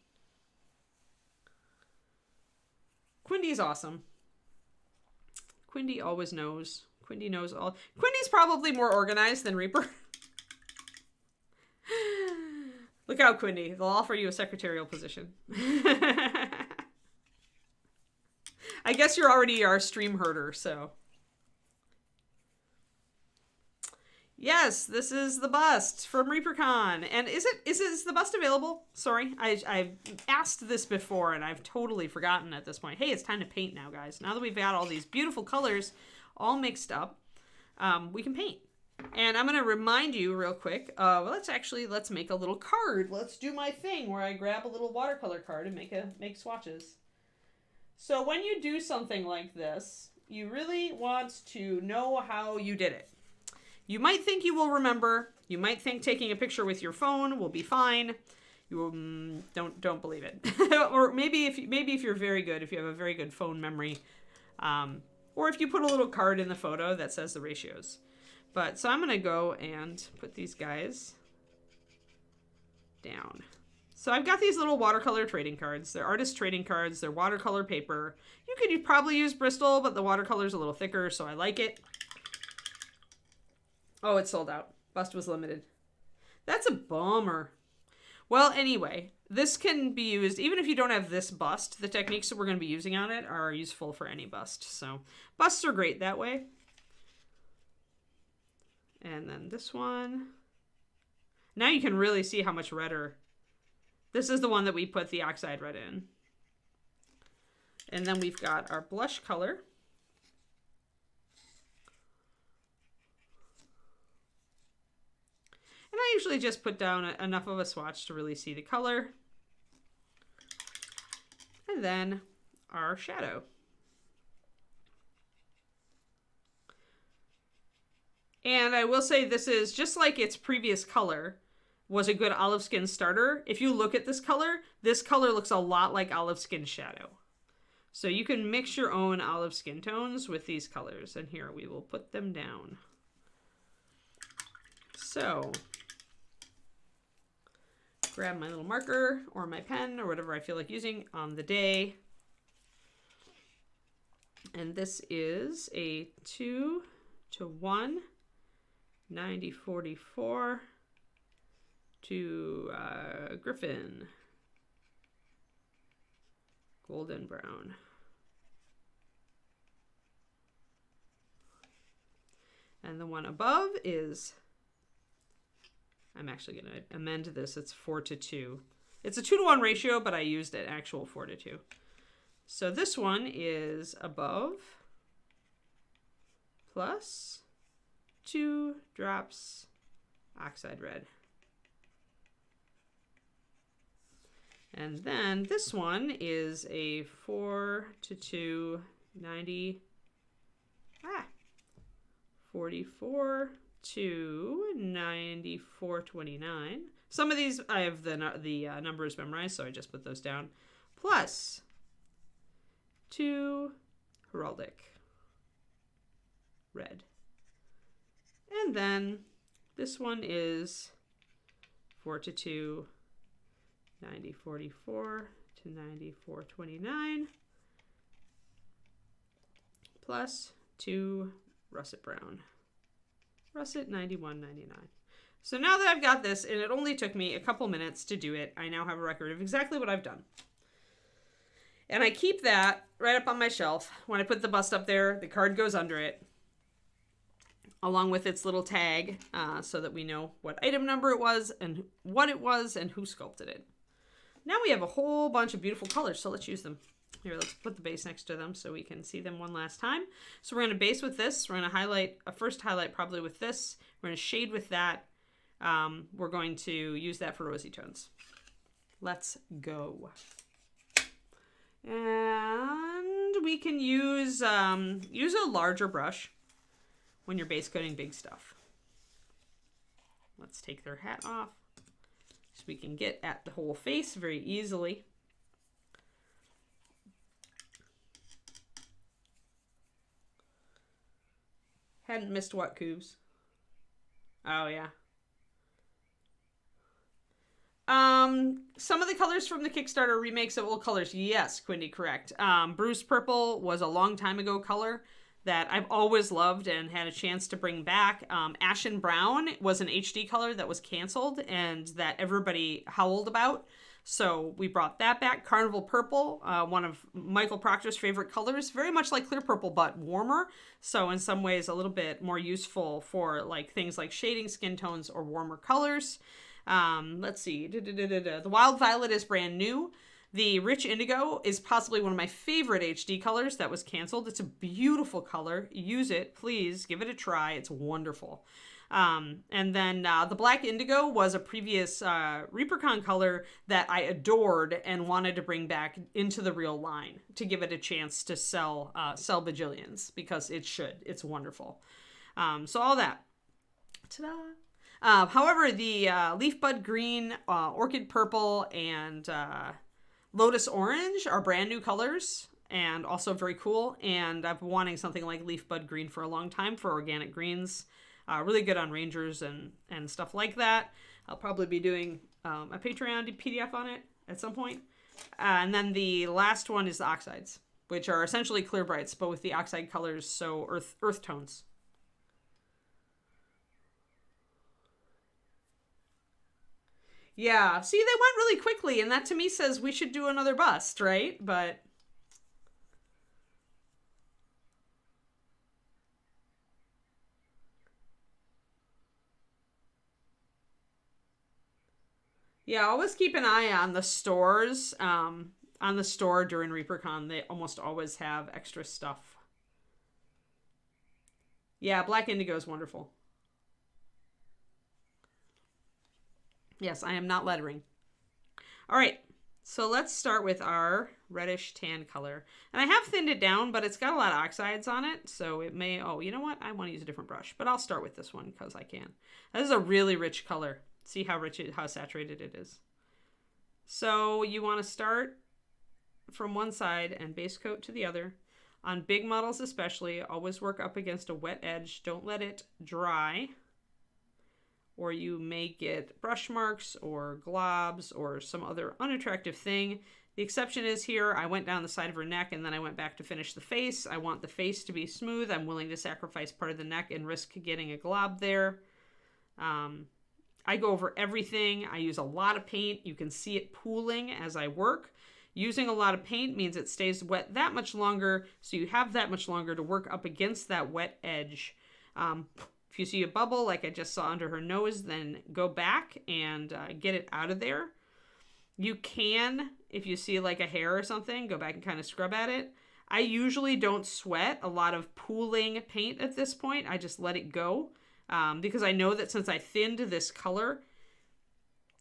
Quindy's awesome. Quindy always knows. Quindy knows all. Quindy's probably more organized than Reaper. Look out, Quindy. They'll offer you a secretarial position. I guess you're already our stream herder, so. Yes, this is the bust from ReaperCon. And is the bust available? Sorry, I've asked this before and I've totally forgotten at this point. Hey, it's time to paint now, guys. Now that we've got all these beautiful colors all mixed up, we can paint. And I'm going to remind you real quick, let's make a little card. Let's do my thing where I grab a little watercolor card and make swatches. So when you do something like this, you really want to know how you did it. You might think you will remember. You might think taking a picture with your phone will be fine. You will, don't believe it. Or maybe if you're very good, if you have a very good phone memory, or if you put a little card in the photo that says the ratios. But so I'm gonna go and put these guys down. So I've got these little watercolor trading cards. They're artist trading cards. They're watercolor paper. You could probably use Bristol, but the watercolor's a little thicker, so I like it. Oh, it's sold out. Bust was limited. That's a bummer. Well, anyway, this can be used, even if you don't have this bust, the techniques that we're going to be using on it are useful for any bust. So busts are great that way. And then this one. Now you can really see how much redder. This is the one that we put the oxide red in. And then we've got our blush color. And I usually just put down enough of a swatch to really see the color. And then our shadow. And I will say this is just like its previous color was a good olive skin starter. If you look at this color looks a lot like olive skin shadow. So you can mix your own olive skin tones with these colors. And here we will put them down. So grab my little marker or my pen or whatever I feel like using on the day. And this is a 2:1, 9044 to Griffin. Golden brown. And the one above is, I'm actually going to amend this. It's 4:2. It's a 2:1 ratio, but I used an actual 4:2. So this one is above plus 2 drops oxide red. And then this one is a 4 to 2, 90, 44 to 94.29. Some of these I have the numbers memorized, so I just put those down. Plus 2 heraldic red. And then this one is 4 to 2, 90.44 to 94.29 plus 2 russet brown. Russet 91.99. So now that I've got this, and it only took me a couple minutes to do it, I now have a record of exactly what I've done. And I keep that right up on my shelf. When I put the bust up there, the card goes under it, along with its little tag, so that we know what item number it was, and what it was, and who sculpted it. Now we have a whole bunch of beautiful colors, so let's use them. Here, let's put the base next to them so we can see them one last time. So we're going to base with this. We're going to highlight, a first highlight probably with this. We're going to shade with that. We're going to use that for rosy tones. Let's go. And we can use a larger brush when you're base coating big stuff. Let's take their hat off so we can get at the whole face very easily. Hadn't missed what, Coobs? Oh, yeah. Some of the colors from the Kickstarter remakes of old colors. Yes, Quindy, correct. Bruce Purple was a long time ago color that I've always loved and had a chance to bring back. Ashen Brown was an HD color that was canceled and that everybody howled about. So we brought that back. Carnival Purple, one of Michael Proctor's favorite colors, very much like Clear Purple, but warmer. So in some ways a little bit more useful for like things like shading skin tones or warmer colors. Let's see. The Wild Violet is brand new. The Rich Indigo is possibly one of my favorite HD colors that was canceled. It's a beautiful color. Use it, please. Give it a try. It's wonderful. And then the Black Indigo was a previous ReaperCon color that I adored and wanted to bring back into the real line to give it a chance to sell bajillions, because it should. It's wonderful. So all that. Ta-da! However, the Leaf Bud Green, Orchid Purple, and Lotus Orange are brand new colors and also very cool. And I've been wanting something like Leaf Bud Green for a long time for organic greens. Really good on Rangers and stuff like that. I'll probably be doing a Patreon PDF on it at some point. And then the last one is the Oxides, which are essentially clear brights, but with the oxide colors, so earth tones. Yeah, see, they went really quickly, and that to me says we should do another bust, right? But yeah, always keep an eye on the stores. On the store during ReaperCon, they almost always have extra stuff. Yeah, Black Indigo is wonderful. Yes, I am not lettering. All right, so let's start with our reddish tan color. And I have thinned it down, but it's got a lot of oxides on it, so it may... Oh, you know what? I want to use a different brush, but I'll start with this one because I can. This is a really rich color. See how rich, how saturated it is. So you want to start from one side and base coat to the other. On big models especially, always work up against a wet edge. Don't let it dry, or you may get brush marks or globs or some other unattractive thing. The exception is here, I went down the side of her neck and then I went back to finish the face. I want the face to be smooth. I'm willing to sacrifice part of the neck and risk getting a glob there. I go over everything. I use a lot of paint. You can see it pooling as I work. Using a lot of paint means it stays wet that much longer, so you have that much longer to work up against that wet edge. If you see a bubble like I just saw under her nose, then go back and get it out of there. You can if you see like a hair or something, go back and kind of scrub at it. I usually don't sweat a lot of pooling paint at this point. I just let it go because I know that since I thinned this color,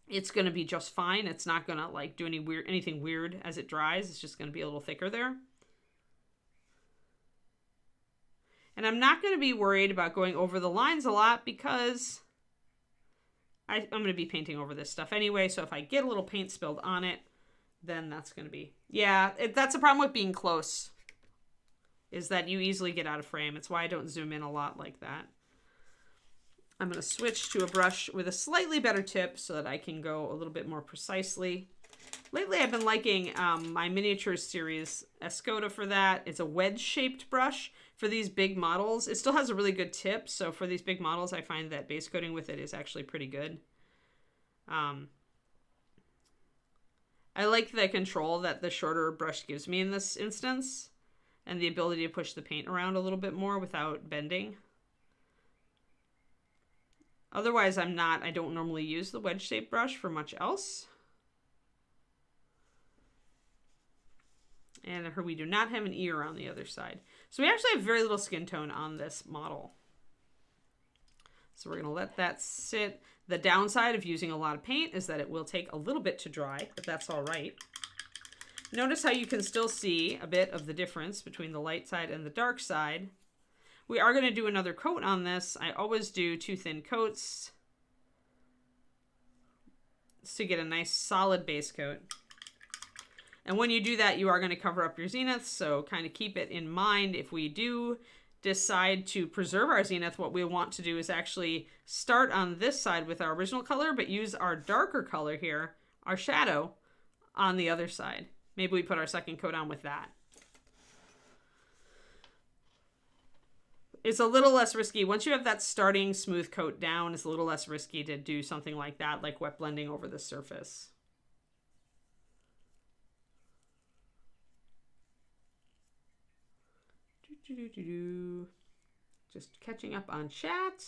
it's going to be just fine. It's not going to like do anything weird as it dries. It's just going to be a little thicker there. And I'm not going to be worried about going over the lines a lot because I'm going to be painting over this stuff anyway. So if I get a little paint spilled on it, then that's going to be, yeah, that's the problem with being close, is that you easily get out of frame. It's why I don't zoom in a lot like that. I'm going to switch to a brush with a slightly better tip so that I can go a little bit more precisely. Lately, I've been liking my miniatures series Escoda for that. It's a wedge-shaped brush for these big models. It still has a really good tip, so for these big models, I find that base coating with it is actually pretty good. I like the control that the shorter brush gives me in this instance, and the ability to push the paint around a little bit more without bending. Otherwise, I don't normally use the wedge-shaped brush for much else. And we do not have an ear on the other side. So we actually have very little skin tone on this model. So we're going to let that sit. The downside of using a lot of paint is that it will take a little bit to dry, but that's all right. Notice how you can still see a bit of the difference between the light side and the dark side. We are going to do another coat on this. I always do 2 thin coats to get a nice solid base coat. And when you do that, you are going to cover up your zenith, so kind of keep it in mind. If we do decide to preserve our zenith, what we want to do is actually start on this side with our original color, but use our darker color here, our shadow, on the other side. Maybe we put our second coat on with that. It's a little less risky. Once you have that starting smooth coat down, it's a little less risky to do something like that, like wet blending over the surface. Just catching up on chat.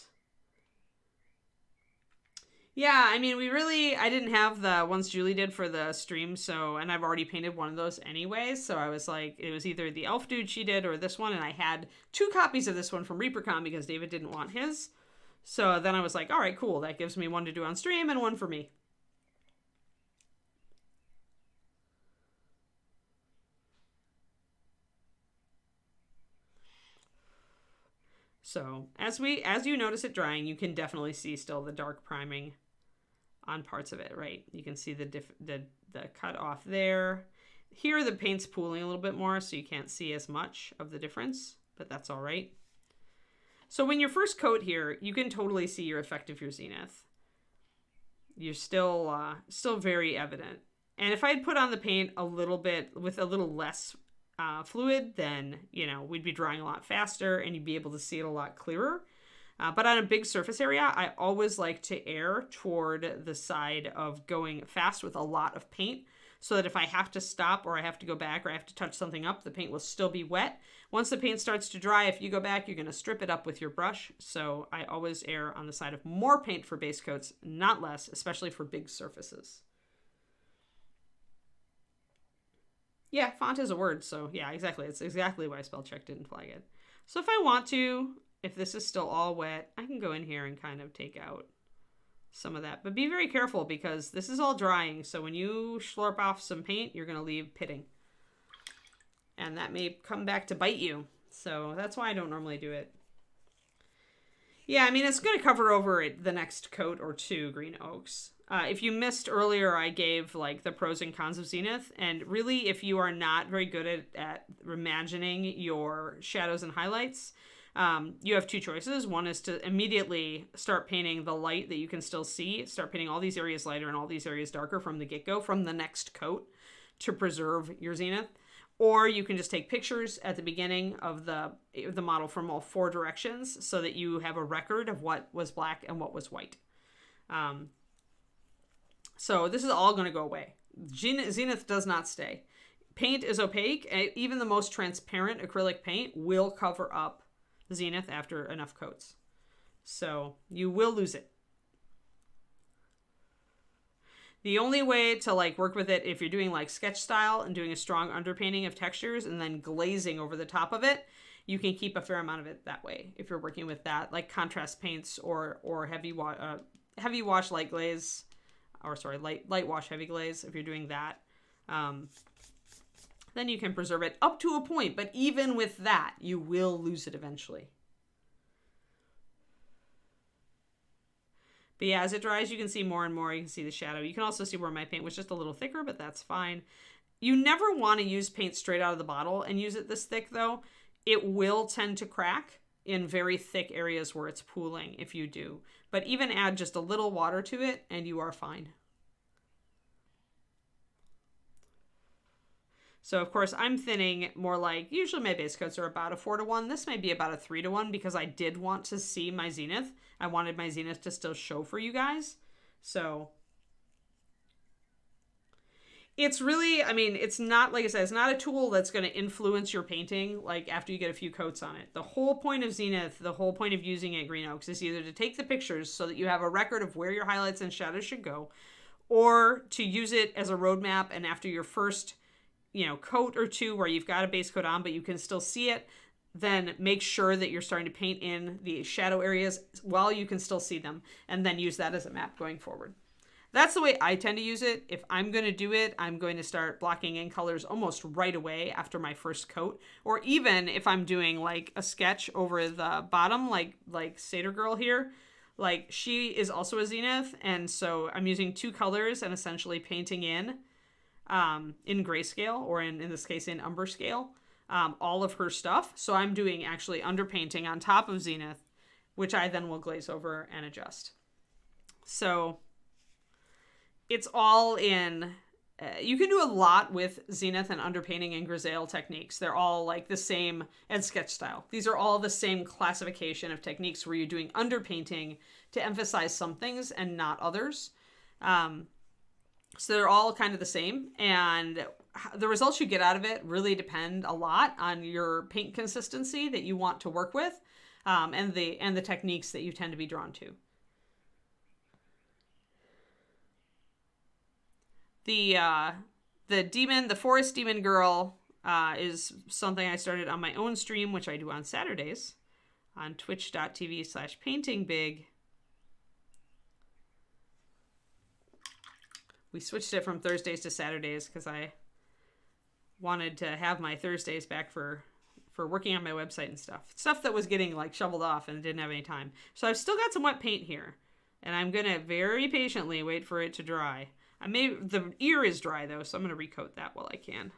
Yeah, I mean, I didn't have the ones Julie did for the stream, and I've already painted one of those anyway, so I was like, it was either the elf dude she did or this one, and I had 2 copies of this one from ReaperCon because David didn't want his. So then I was like, all right, cool, that gives me one to do on stream and one for me. So as you notice it drying, you can definitely see still the dark priming on parts of it, right? You can see the cut off there. Here the paint's pooling a little bit more, so you can't see as much of the difference, but that's all right. So when your first coat here, you can totally see your effect of your zenith. You're still very evident. And if I had put on the paint a little bit with a little less fluid, then, we'd be drying a lot faster and you'd be able to see it a lot clearer. But on a big surface area, I always like to err toward the side of going fast with a lot of paint so that if I have to stop or I have to go back or I have to touch something up, the paint will still be wet. Once the paint starts to dry, if you go back, you're going to strip it up with your brush. So I always err on the side of more paint for base coats, not less, especially for big surfaces. Yeah, font is a word, so yeah, exactly. It's exactly why spell check didn't flag it. So if I want to, if this is still all wet, I can go in here and kind of take out some of that. But be very careful because this is all drying, so when you slurp off some paint, you're going to leave pitting. And that may come back to bite you. So that's why I don't normally do it. Yeah, I mean, it's going to cover over the next coat or 2 green oaks. If you missed earlier, I gave like the pros and cons of zenith. And really, if you are not very good at imagining your shadows and highlights, you have 2 choices. One is to immediately start painting the light that you can still see. Start painting all these areas lighter and all these areas darker from the get-go, from the next coat, to preserve your zenith. Or you can just take pictures at the beginning of the model from all 4 directions so that you have a record of what was black and what was white. So this is all going to go away. Zenith does not stay. Paint is opaque. Even the most transparent acrylic paint will cover up zenith after enough coats. So you will lose it. The only way to like work with it, if you're doing like sketch style and doing a strong underpainting of textures and then glazing over the top of it, you can keep a fair amount of it that way. If you're working with that, like contrast paints or heavy wash light glaze, or sorry, light wash heavy glaze. If you're doing that, then you can preserve it up to a point. But even with that, you will lose it eventually. But yeah, as it dries, you can see more and more. You can see the shadow. You can also see where my paint was just a little thicker, but that's fine. You never want to use paint straight out of the bottle and use it this thick, though. It will tend to crack in very thick areas where it's pooling if you do. But even add just a little water to it and you are fine. So, of course, I'm thinning more like, usually my base coats are about a 4-to-1. This may be about a 3-to-1 because I did want to see my zenith. I wanted my zenith to still show for you guys. So, it's really, I mean, it's not, like I said, it's not a tool that's going to influence your painting, like, after you get a few coats on it. The whole point of zenith, the whole point of using it, Green Oaks, is either to take the pictures so that you have a record of where your highlights and shadows should go, or to use it as a roadmap, and after your first coat or two where you've got a base coat on, but you can still see it, then make sure that you're starting to paint in the shadow areas while you can still see them, and then use that as a map going forward. That's the way I tend to use it. If I'm going to do it, I'm going to start blocking in colors almost right away after my first coat, or even if I'm doing like a sketch over the bottom, like Satyr Girl here, like she is also a zenith, and so I'm using 2 colors and essentially painting in grayscale, or in this case in umber scale, all of her stuff. So I'm doing actually underpainting on top of zenith, which I then will glaze over and adjust. So it's all in, you can do a lot with zenith and underpainting and grisaille techniques. They're all like the same, and sketch style. These are all the same classification of techniques where you're doing underpainting to emphasize some things and not others. So they're all kind of the same, and the results you get out of it really depend a lot on your paint consistency that you want to work with, and the techniques that you tend to be drawn to. The Forest Demon Girl is something I started on my own stream, which I do on Saturdays on twitch.tv/paintingbig. We switched it from Thursdays to Saturdays because I wanted to have my Thursdays back for working on my website and stuff that was getting like shoveled off and didn't have any time. So I've still got some wet paint here, and I'm gonna very patiently wait for it to dry. The ear is dry though, so I'm gonna recoat that while I can.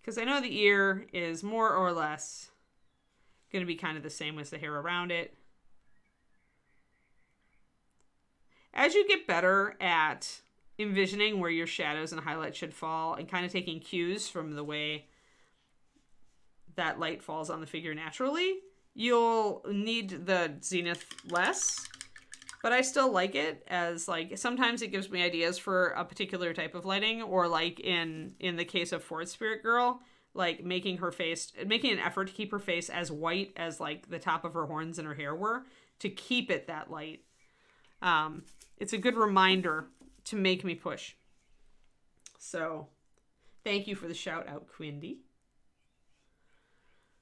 Because I know the ear is more or less gonna be kind of the same as the hair around it. As you get better at envisioning where your shadows and highlights should fall and kind of taking cues from the way that light falls on the figure naturally, you'll need the zenith less. But I still like it, as like sometimes it gives me ideas for a particular type of lighting, or like in the case of Forest Spirit Girl, like making an effort to keep her face as white as like the top of her horns and her hair were, to keep it that light. It's a good reminder to make me push. So, thank you for the shout out, Quindy.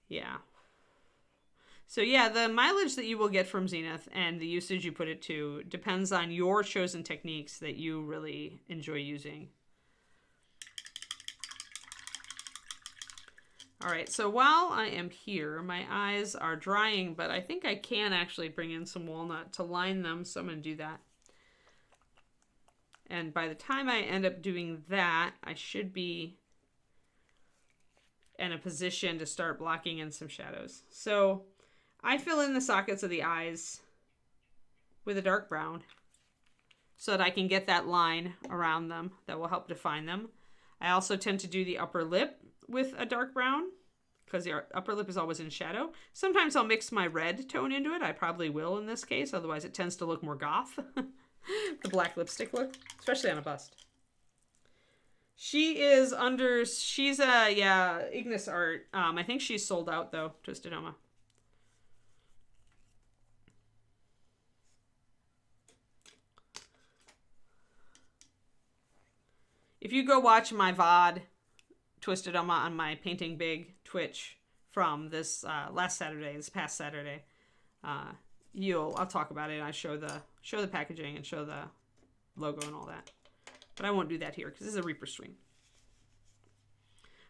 Yeah. So yeah, the mileage that you will get from zenith and the usage you put it to depends on your chosen techniques that you really enjoy using. All right, so while I am here, my eyes are drying, but I think I can actually bring in some walnut to line them, so I'm going to do that. And by the time I end up doing that, I should be in a position to start blocking in some shadows. So I fill in the sockets of the eyes with a dark brown so that I can get that line around them that will help define them. I also tend to do the upper lip with a dark brown because the upper lip is always in shadow. Sometimes I'll mix my red tone into it. I probably will in this case, otherwise it tends to look more goth. The black lipstick look, especially on a bust. She's Ignis Art. I think she's sold out though, Twisted Oma. If you go watch my VOD, Twisted on my Painting Big Twitch from this this past Saturday, I'll talk about it. I show the packaging and show the logo and all that. But I won't do that here because this is a Reaper stream.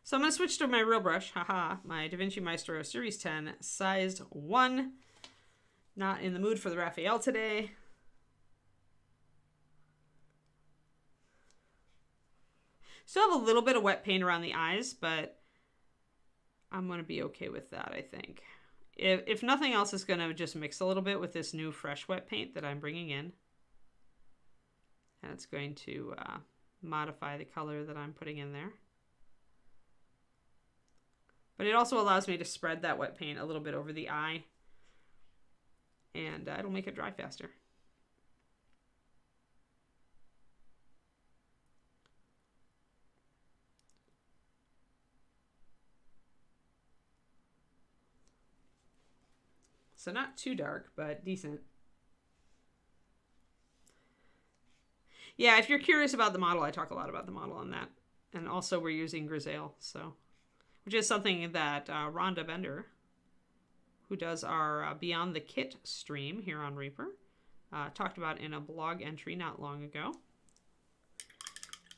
So I'm going to switch to my real brush. Haha, my Da Vinci Maestro Series 10, size 1. Not in the mood for the Raphael today. Still have a little bit of wet paint around the eyes, but I'm going to be okay with that, I think. If nothing else, it's going to just mix a little bit with this new fresh wet paint that I'm bringing in. And it's going to modify the color that I'm putting in there. But it also allows me to spread that wet paint a little bit over the eye. And it'll make it dry faster. So not too dark, but decent. Yeah, if you're curious about the model, I talk a lot about the model on that. And also we're using Grisaille, which is something that Rhonda Bender, who does our Beyond the Kit stream here on Reaper, talked about in a blog entry not long ago.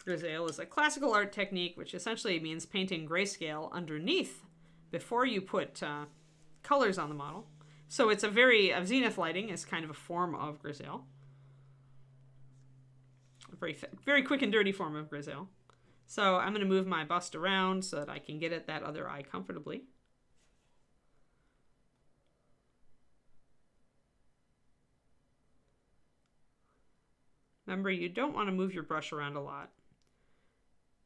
Grisaille is a classical art technique, which essentially means painting grayscale underneath before you put colors on the model. So it's zenith lighting is kind of a form of Grisaille. A very quick and dirty form of Grisaille. So I'm going to move my bust around so that I can get at that other eye comfortably. Remember, you don't want to move your brush around a lot.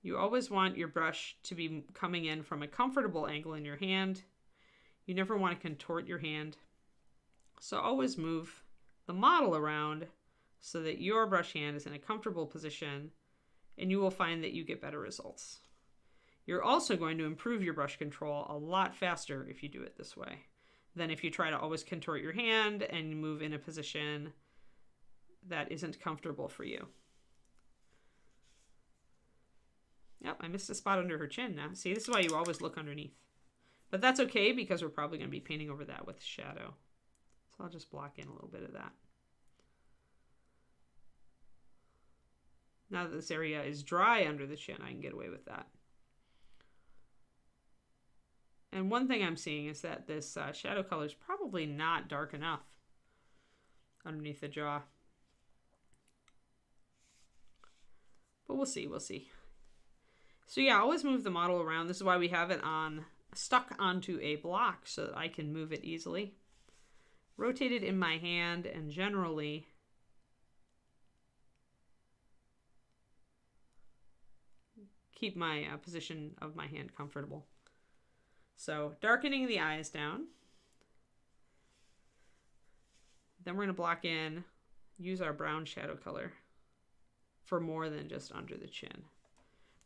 You always want your brush to be coming in from a comfortable angle in your hand. You never want to contort your hand. So always move the model around so that your brush hand is in a comfortable position, and you will find that you get better results. You're also going to improve your brush control a lot faster if you do it this way than if you try to always contort your hand and move in a position that isn't comfortable for you. Yep, I missed a spot under her chin now. See, this is why you always look underneath. But that's okay because we're probably going to be painting over that with shadow. So I'll just block in a little bit of that. Now that this area is dry under the chin, I can get away with that. And one thing I'm seeing is that this shadow color is probably not dark enough underneath the jaw. But we'll see, we'll see. So yeah, always move the model around. This is why we have it stuck onto a block so that I can move it easily. Rotate it in my hand and generally keep my position of my hand comfortable. So darkening the eyes down. Then we're going to block in, use our brown shadow color for more than just under the chin.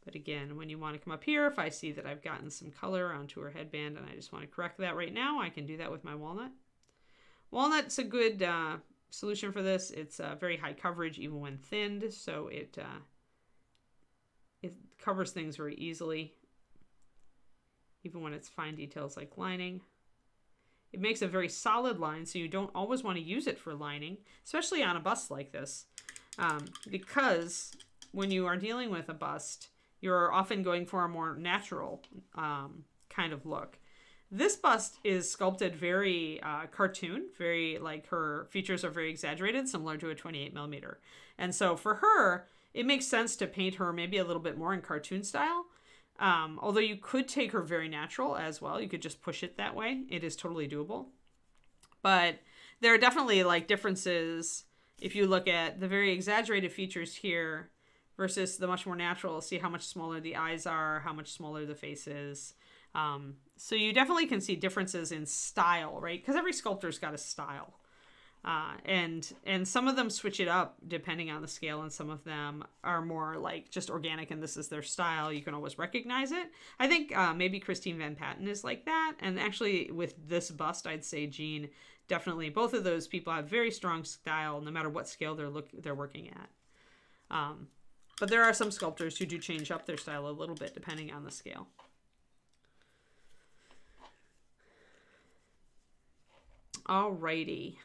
But again, when you want to come up here, if I see that I've gotten some color onto her headband and I just want to correct that right now, I can do that with my walnut. Walnut's a good solution for this. It's very high coverage even when thinned, so it covers things very easily, even when it's fine details like lining. It makes a very solid line, so you don't always want to use it for lining, especially on a bust like this, because when you are dealing with a bust, you're often going for a more natural kind of look. This bust is sculpted very cartoon, very like her features are very exaggerated, similar to a 28mm. And so for her, it makes sense to paint her maybe a little bit more in cartoon style. Although you could take her very natural as well. You could just push it that way. It is totally doable. But there are definitely like differences if you look at the very exaggerated features here versus the much more natural. See how much smaller the eyes are, how much smaller the face is. So you definitely can see differences in style, right? Because every sculptor's got a style. And some of them switch it up depending on the scale, and some of them are more like just organic and this is their style. You can always recognize it. I think maybe Christine Van Patten is like that. And actually with this bust, I'd say Jean, definitely both of those people have very strong style no matter what scale they're working at. But there are some sculptors who do change up their style a little bit depending on the scale. Alrighty.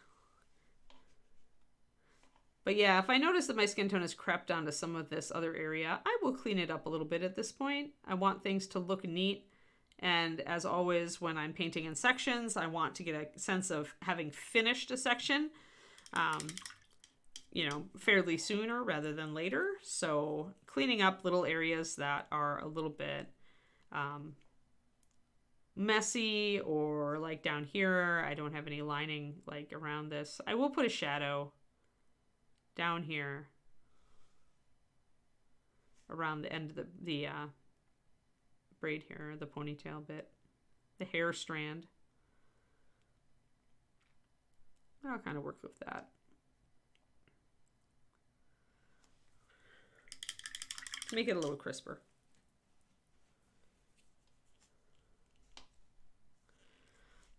But yeah, if I notice that my skin tone has crept onto some of this other area, I will clean it up a little bit at this point. I want things to look neat. And as always, when I'm painting in sections, I want to get a sense of having finished a section, you know, fairly sooner rather than later. So cleaning up little areas that are a little bit messy, or like down here, I don't have any lining like around this. I will put a shadow down here around the end of the braid here, the ponytail bit, the hair strand. I'll kind of work with that. To make it a little crisper.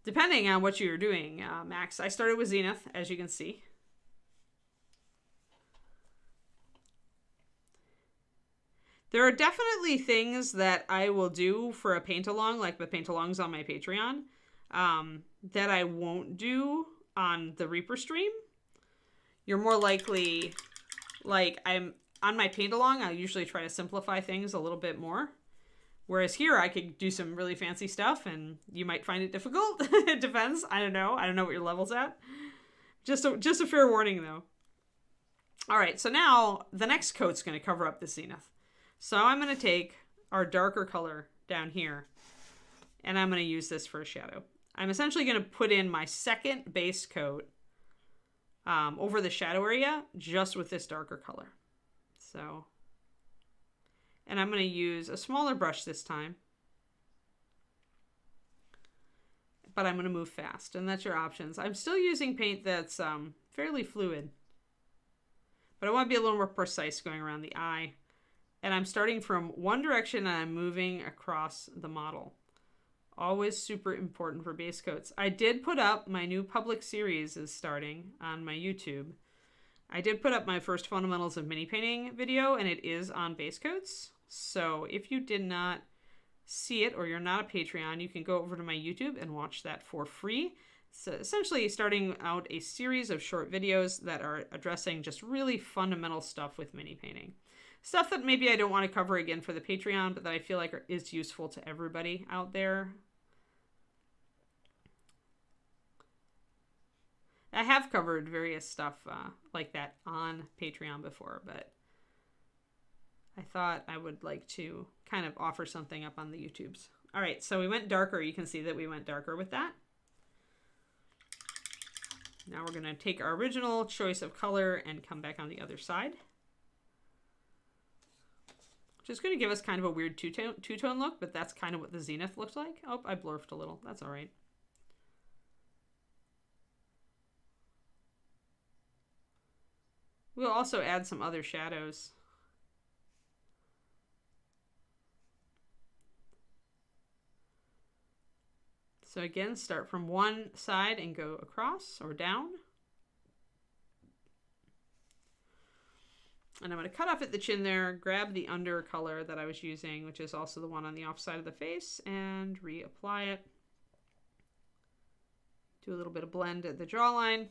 Depending on what you're doing, Max. I started with Zenith, as you can see. There are definitely things that I will do for a paint-along, like the paint-alongs on my Patreon, that I won't do on the Reaper stream. You're more likely, like, I'm on my paint-along, I usually try to simplify things a little bit more. Whereas here, I could do some really fancy stuff, and you might find it difficult. It depends. I don't know. I don't know what your level's at. Just a fair warning, though. All right, so now the next coat's going to cover up the Zenith. So I'm going to take our darker color down here, and I'm going to use this for a shadow. I'm essentially going to put in my second base coat over the shadow area, just with this darker color. So, and I'm going to use a smaller brush this time, but I'm going to move fast, and that's your options. I'm still using paint that's fairly fluid, but I want to be a little more precise going around the eye. And I'm starting from one direction and I'm moving across the model. Always super important for base coats. I did put up my new public series is starting on my YouTube. I did put up my first fundamentals of mini painting video, and it is on base coats. So if you did not see it, or you're not a Patreon, you can go over to my YouTube and watch that for free. It's essentially starting out a series of short videos that are addressing just really fundamental stuff with mini painting. Stuff that maybe I don't want to cover again for the Patreon, but that I feel like is useful to everybody out there. I have covered various stuff like that on Patreon before, but I thought I would like to kind of offer something up on the YouTubes. All right, so we went darker. You can see that we went darker with that. Now we're going to take our original choice of color and come back on the other side. Just going to give us kind of a weird two-tone look, but that's kind of what the Zenith looks like. Oh, I blurfed a little. That's all right. We'll also add some other shadows. So again, start from one side and go across or down. And I'm going to cut off at the chin there, grab the under color that I was using, which is also the one on the off side of the face, and reapply it. Do a little bit of blend at the jawline.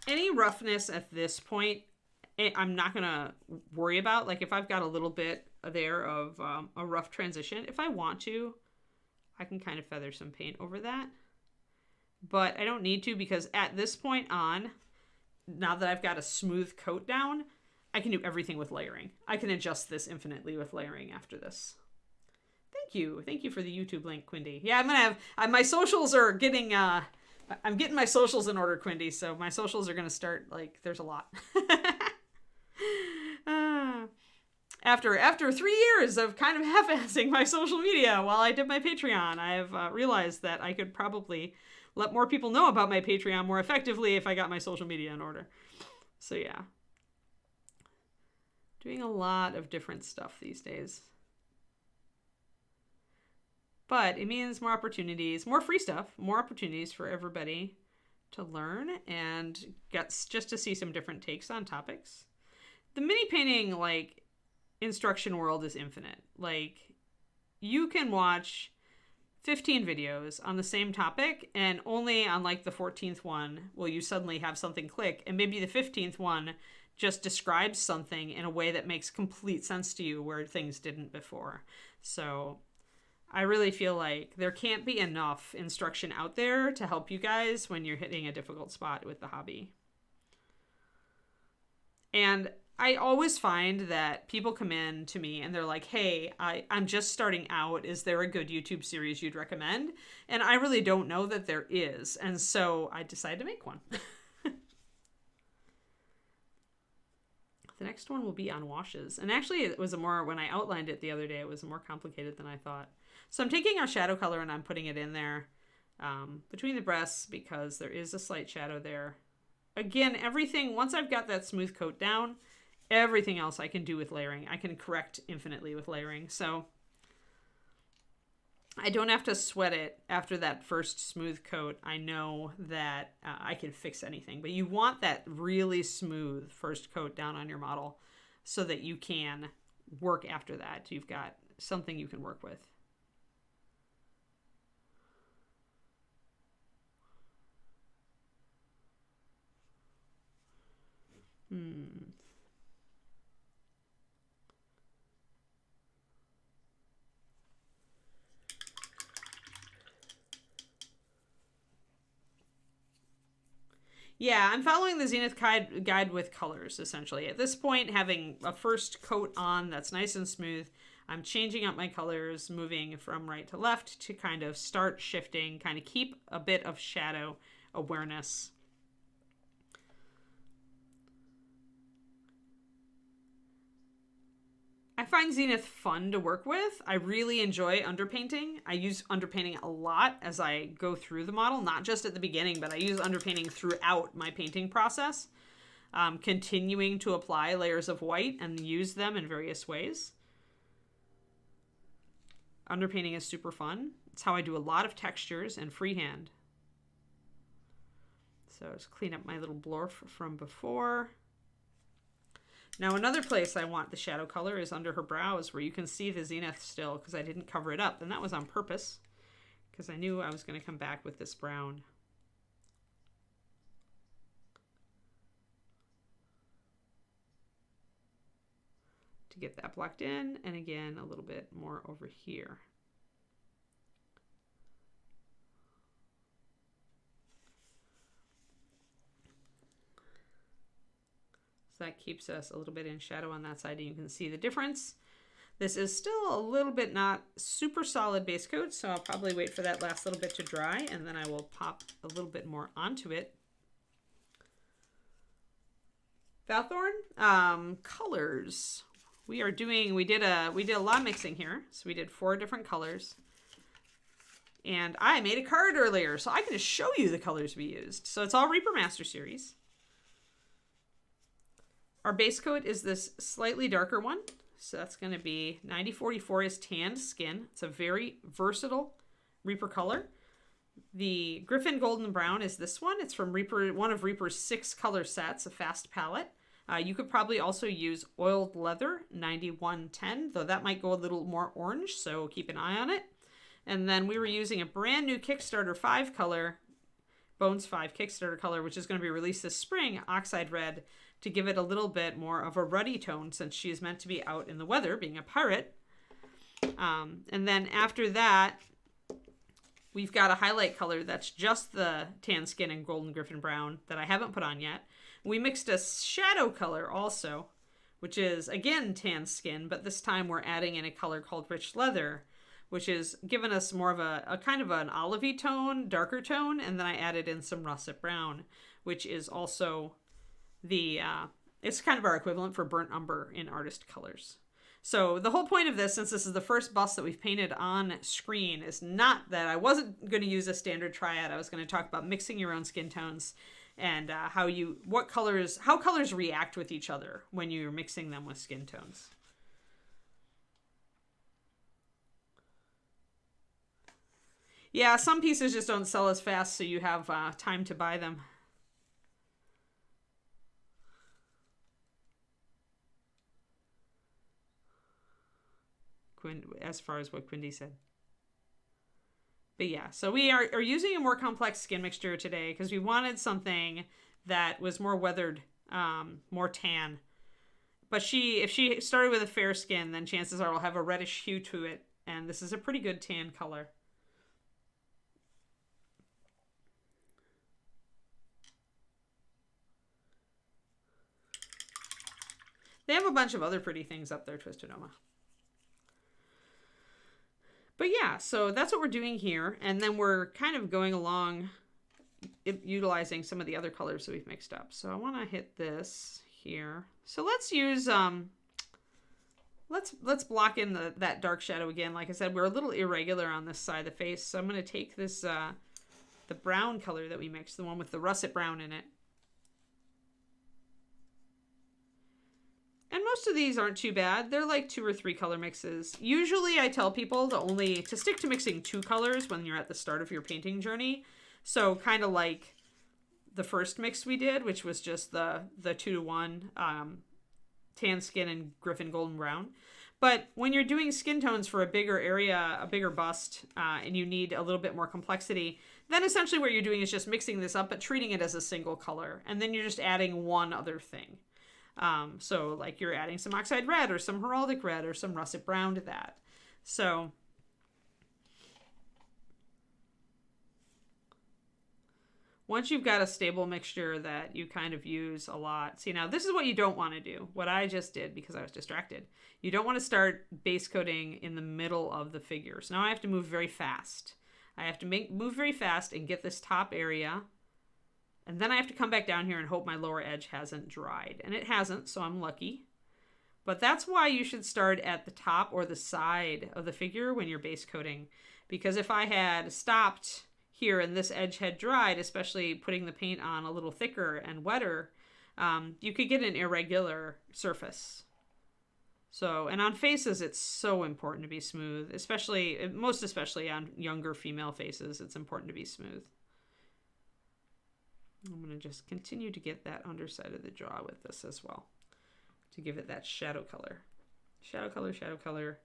Any roughness at this point, I'm not going to worry about. Like if I've got a little bit there of a rough transition, if I want to, I can kind of feather some paint over that. But I don't need to, because at this point on, now that I've got a smooth coat down, I can do everything with layering. I can adjust this infinitely with layering after this. Thank you. Thank you for the YouTube link, Quindy. Yeah, I'm going to have, my socials are getting, I'm getting my socials in order, Quindy. So my socials are going to start, like, there's a lot. After 3 years of kind of half-assing my social media while I did my Patreon, I have realized that I could probably let more people know about my Patreon more effectively if I got my social media in order. So yeah. Doing a lot of different stuff these days. But it means more opportunities, more free stuff, more opportunities for everybody to learn and gets just to see some different takes on topics. The mini painting like instruction world is infinite. Like you can watch 15 videos on the same topic, and only on like the 14th one will you suddenly have something click, and maybe the 15th one just describes something in a way that makes complete sense to you where things didn't before. So I really feel like there can't be enough instruction out there to help you guys when you're hitting a difficult spot with the hobby. And I always find that people come in to me and they're like, hey, I'm just starting out. Is there a good YouTube series you'd recommend? And I really don't know that there is. And so I decided to make one. The next one will be on washes. And actually it was when I outlined it the other day, it was more complicated than I thought. So I'm taking our shadow color and I'm putting it in there between the breasts because there is a slight shadow there. Again, everything, once I've got that smooth coat down, everything else I can do with layering. I can correct infinitely with layering. So I don't have to sweat it after that first smooth coat. I know that I can fix anything. But you want that really smooth first coat down on your model so that you can work after that. You've got something you can work with. Yeah, I'm following the Zenith guide with colors, essentially. At this point, having a first coat on that's nice and smooth, I'm changing up my colors, moving from right to left to kind of start shifting, kind of keep a bit of shadow awareness. I find Zenith fun to work with. I really enjoy underpainting. I use underpainting a lot as I go through the model, not just at the beginning, but I use underpainting throughout my painting process, continuing to apply layers of white and use them in various ways. Underpainting is super fun. It's how I do a lot of textures and freehand. So just clean up my little blur from before. Now another place I want the shadow color is under her brows, where you can see the Zenith still because I didn't cover it up. And that was on purpose because I knew I was going to come back with this brown. To get that blocked in, and again a little bit more over here. So that keeps us a little bit in shadow on that side, and you can see the difference. This is still a little bit not super solid base coat, so I'll probably wait for that last little bit to dry, and then I will pop a little bit more onto it. Falthorn, colors. We did a lot of mixing here. So we did 4 different colors. And I made a card earlier, so I can just show you the colors we used. So it's all Reaper Master Series. Our base coat is this slightly darker one. So that's going to be 9044 is tanned skin. It's a very versatile Reaper color. The Griffin Golden Brown is this one. It's from Reaper, one of Reaper's 6 color sets, a fast palette. You could probably also use Oiled Leather 9110, though that might go a little more orange, so keep an eye on it. And then we were using a brand new Kickstarter 5 color, Bones 5 Kickstarter color, which is going to be released this spring, Oxide Red, to give it a little bit more of a ruddy tone since she is meant to be out in the weather, being a pirate. And then after that, we've got a highlight color that's just the tan skin and Golden Griffin Brown that I haven't put on yet. We mixed a shadow color also, which is, again, tan skin, but this time we're adding in a color called Rich Leather, which is giving us more of a kind of an olivey tone, darker tone, and then I added in some russet brown, which is also it's kind of our equivalent for burnt umber in artist colors. So the whole point of this, since this is the first bust that we've painted on screen, is not that I wasn't going to use a standard triad. I was going to talk about mixing your own skin tones and how colors react with each other when you're mixing them with skin tones. Yeah, some pieces just don't sell as fast, so you have time to buy them. As far as what Quindy said. But yeah, so we are using a more complex skin mixture today because we wanted something that was more weathered, more tan. But if she started with a fair skin, then chances are it'll have a reddish hue to it. And this is a pretty good tan color. They have a bunch of other pretty things up there, Twisted Oma. But yeah, so that's what we're doing here. And then we're kind of going along utilizing some of the other colors that we've mixed up. So I want to hit this here. So let's use, let's block in that dark shadow again. Like I said, we're a little irregular on this side of the face. So I'm going to take this, the brown color that we mixed, the one with the russet brown in it. And most of these aren't too bad. They're like 2 or 3 color mixes. Usually I tell people to stick to mixing 2 colors when you're at the start of your painting journey. So kind of like the first mix we did, which was just the 2-to-1 tan skin and Griffin golden brown. But when you're doing skin tones for a bigger area, a bigger bust, and you need a little bit more complexity, then essentially what you're doing is just mixing this up, but treating it as a single color. And then you're just adding one other thing. So like you're adding some oxide red or some heraldic red or some russet brown to that. So once you've got a stable mixture that you kind of use a lot, see now this is what you don't want to do. What I just did because I was distracted. You don't want to start base coating in the middle of the figure. So now I have to move very fast. I have to move very fast and get this top area. And then I have to come back down here and hope my lower edge hasn't dried. And it hasn't, so I'm lucky. But that's why you should start at the top or the side of the figure when you're base coating. Because if I had stopped here and this edge had dried, especially putting the paint on a little thicker and wetter, you could get an irregular surface. So, and on faces, it's so important to be smooth, most especially on younger female faces, it's important to be smooth. I'm going to just continue to get that underside of the jaw with this as well to give it that shadow color. Shadow color, shadow color.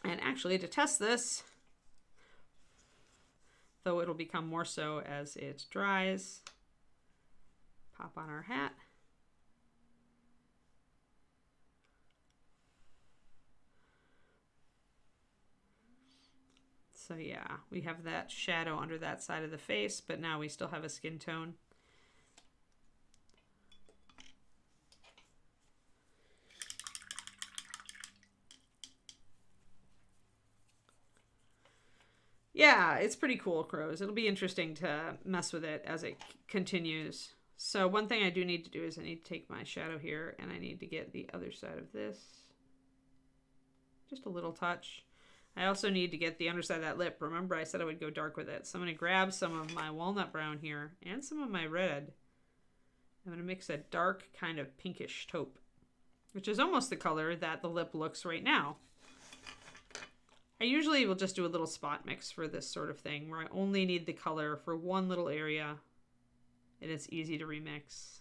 And actually to test this, though it'll become more so as it dries, pop on our hat. So yeah, we have that shadow under that side of the face, but now we still have a skin tone. Yeah, it's pretty cool, Crows. It'll be interesting to mess with it as it continues. So one thing I do need to do is I need to take my shadow here and I need to get the other side of this. Just a little touch. I also need to get the underside of that lip. Remember, I said I would go dark with it. So I'm going to grab some of my walnut brown here and some of my red. I'm going to mix a dark kind of pinkish taupe, which is almost the color that the lip looks right now. I usually will just do a little spot mix for this sort of thing where I only need the color for one little area and it's easy to remix.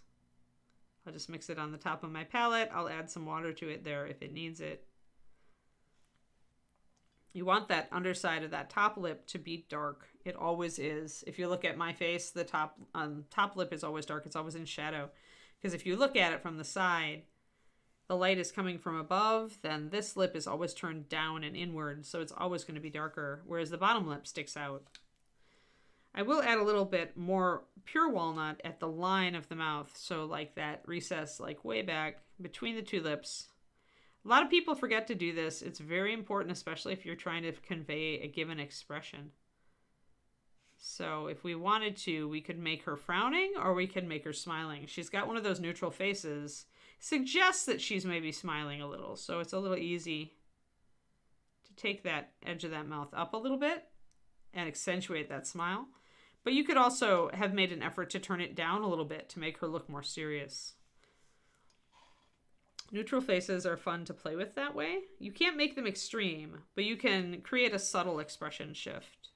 I'll just mix it on the top of my palette. I'll add some water to it there if it needs it. You want that underside of that top lip to be dark. It always is. If you look at my face, the top lip is always dark. It's always in shadow. Because if you look at it from the side, the light is coming from above, then this lip is always turned down and inward, so it's always going to be darker, whereas the bottom lip sticks out. I will add a little bit more pure walnut at the line of the mouth, so like that recess, like way back between the two lips. A lot of people forget to do this. It's very important, especially if you're trying to convey a given expression. So if we wanted to, we could make her frowning or we could make her smiling. She's got one of those neutral faces. Suggests that she's maybe smiling a little. So it's a little easy to take that edge of that mouth up a little bit and accentuate that smile. But you could also have made an effort to turn it down a little bit to make her look more serious. Neutral faces are fun to play with that way. You can't make them extreme, but you can create a subtle expression shift.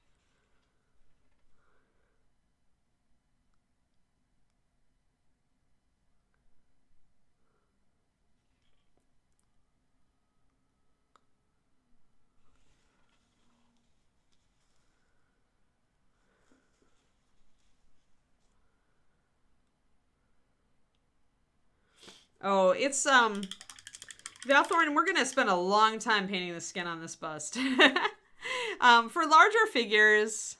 Oh, it's, Valthorn, we're going to spend a long time painting the skin on this bust. For larger figures,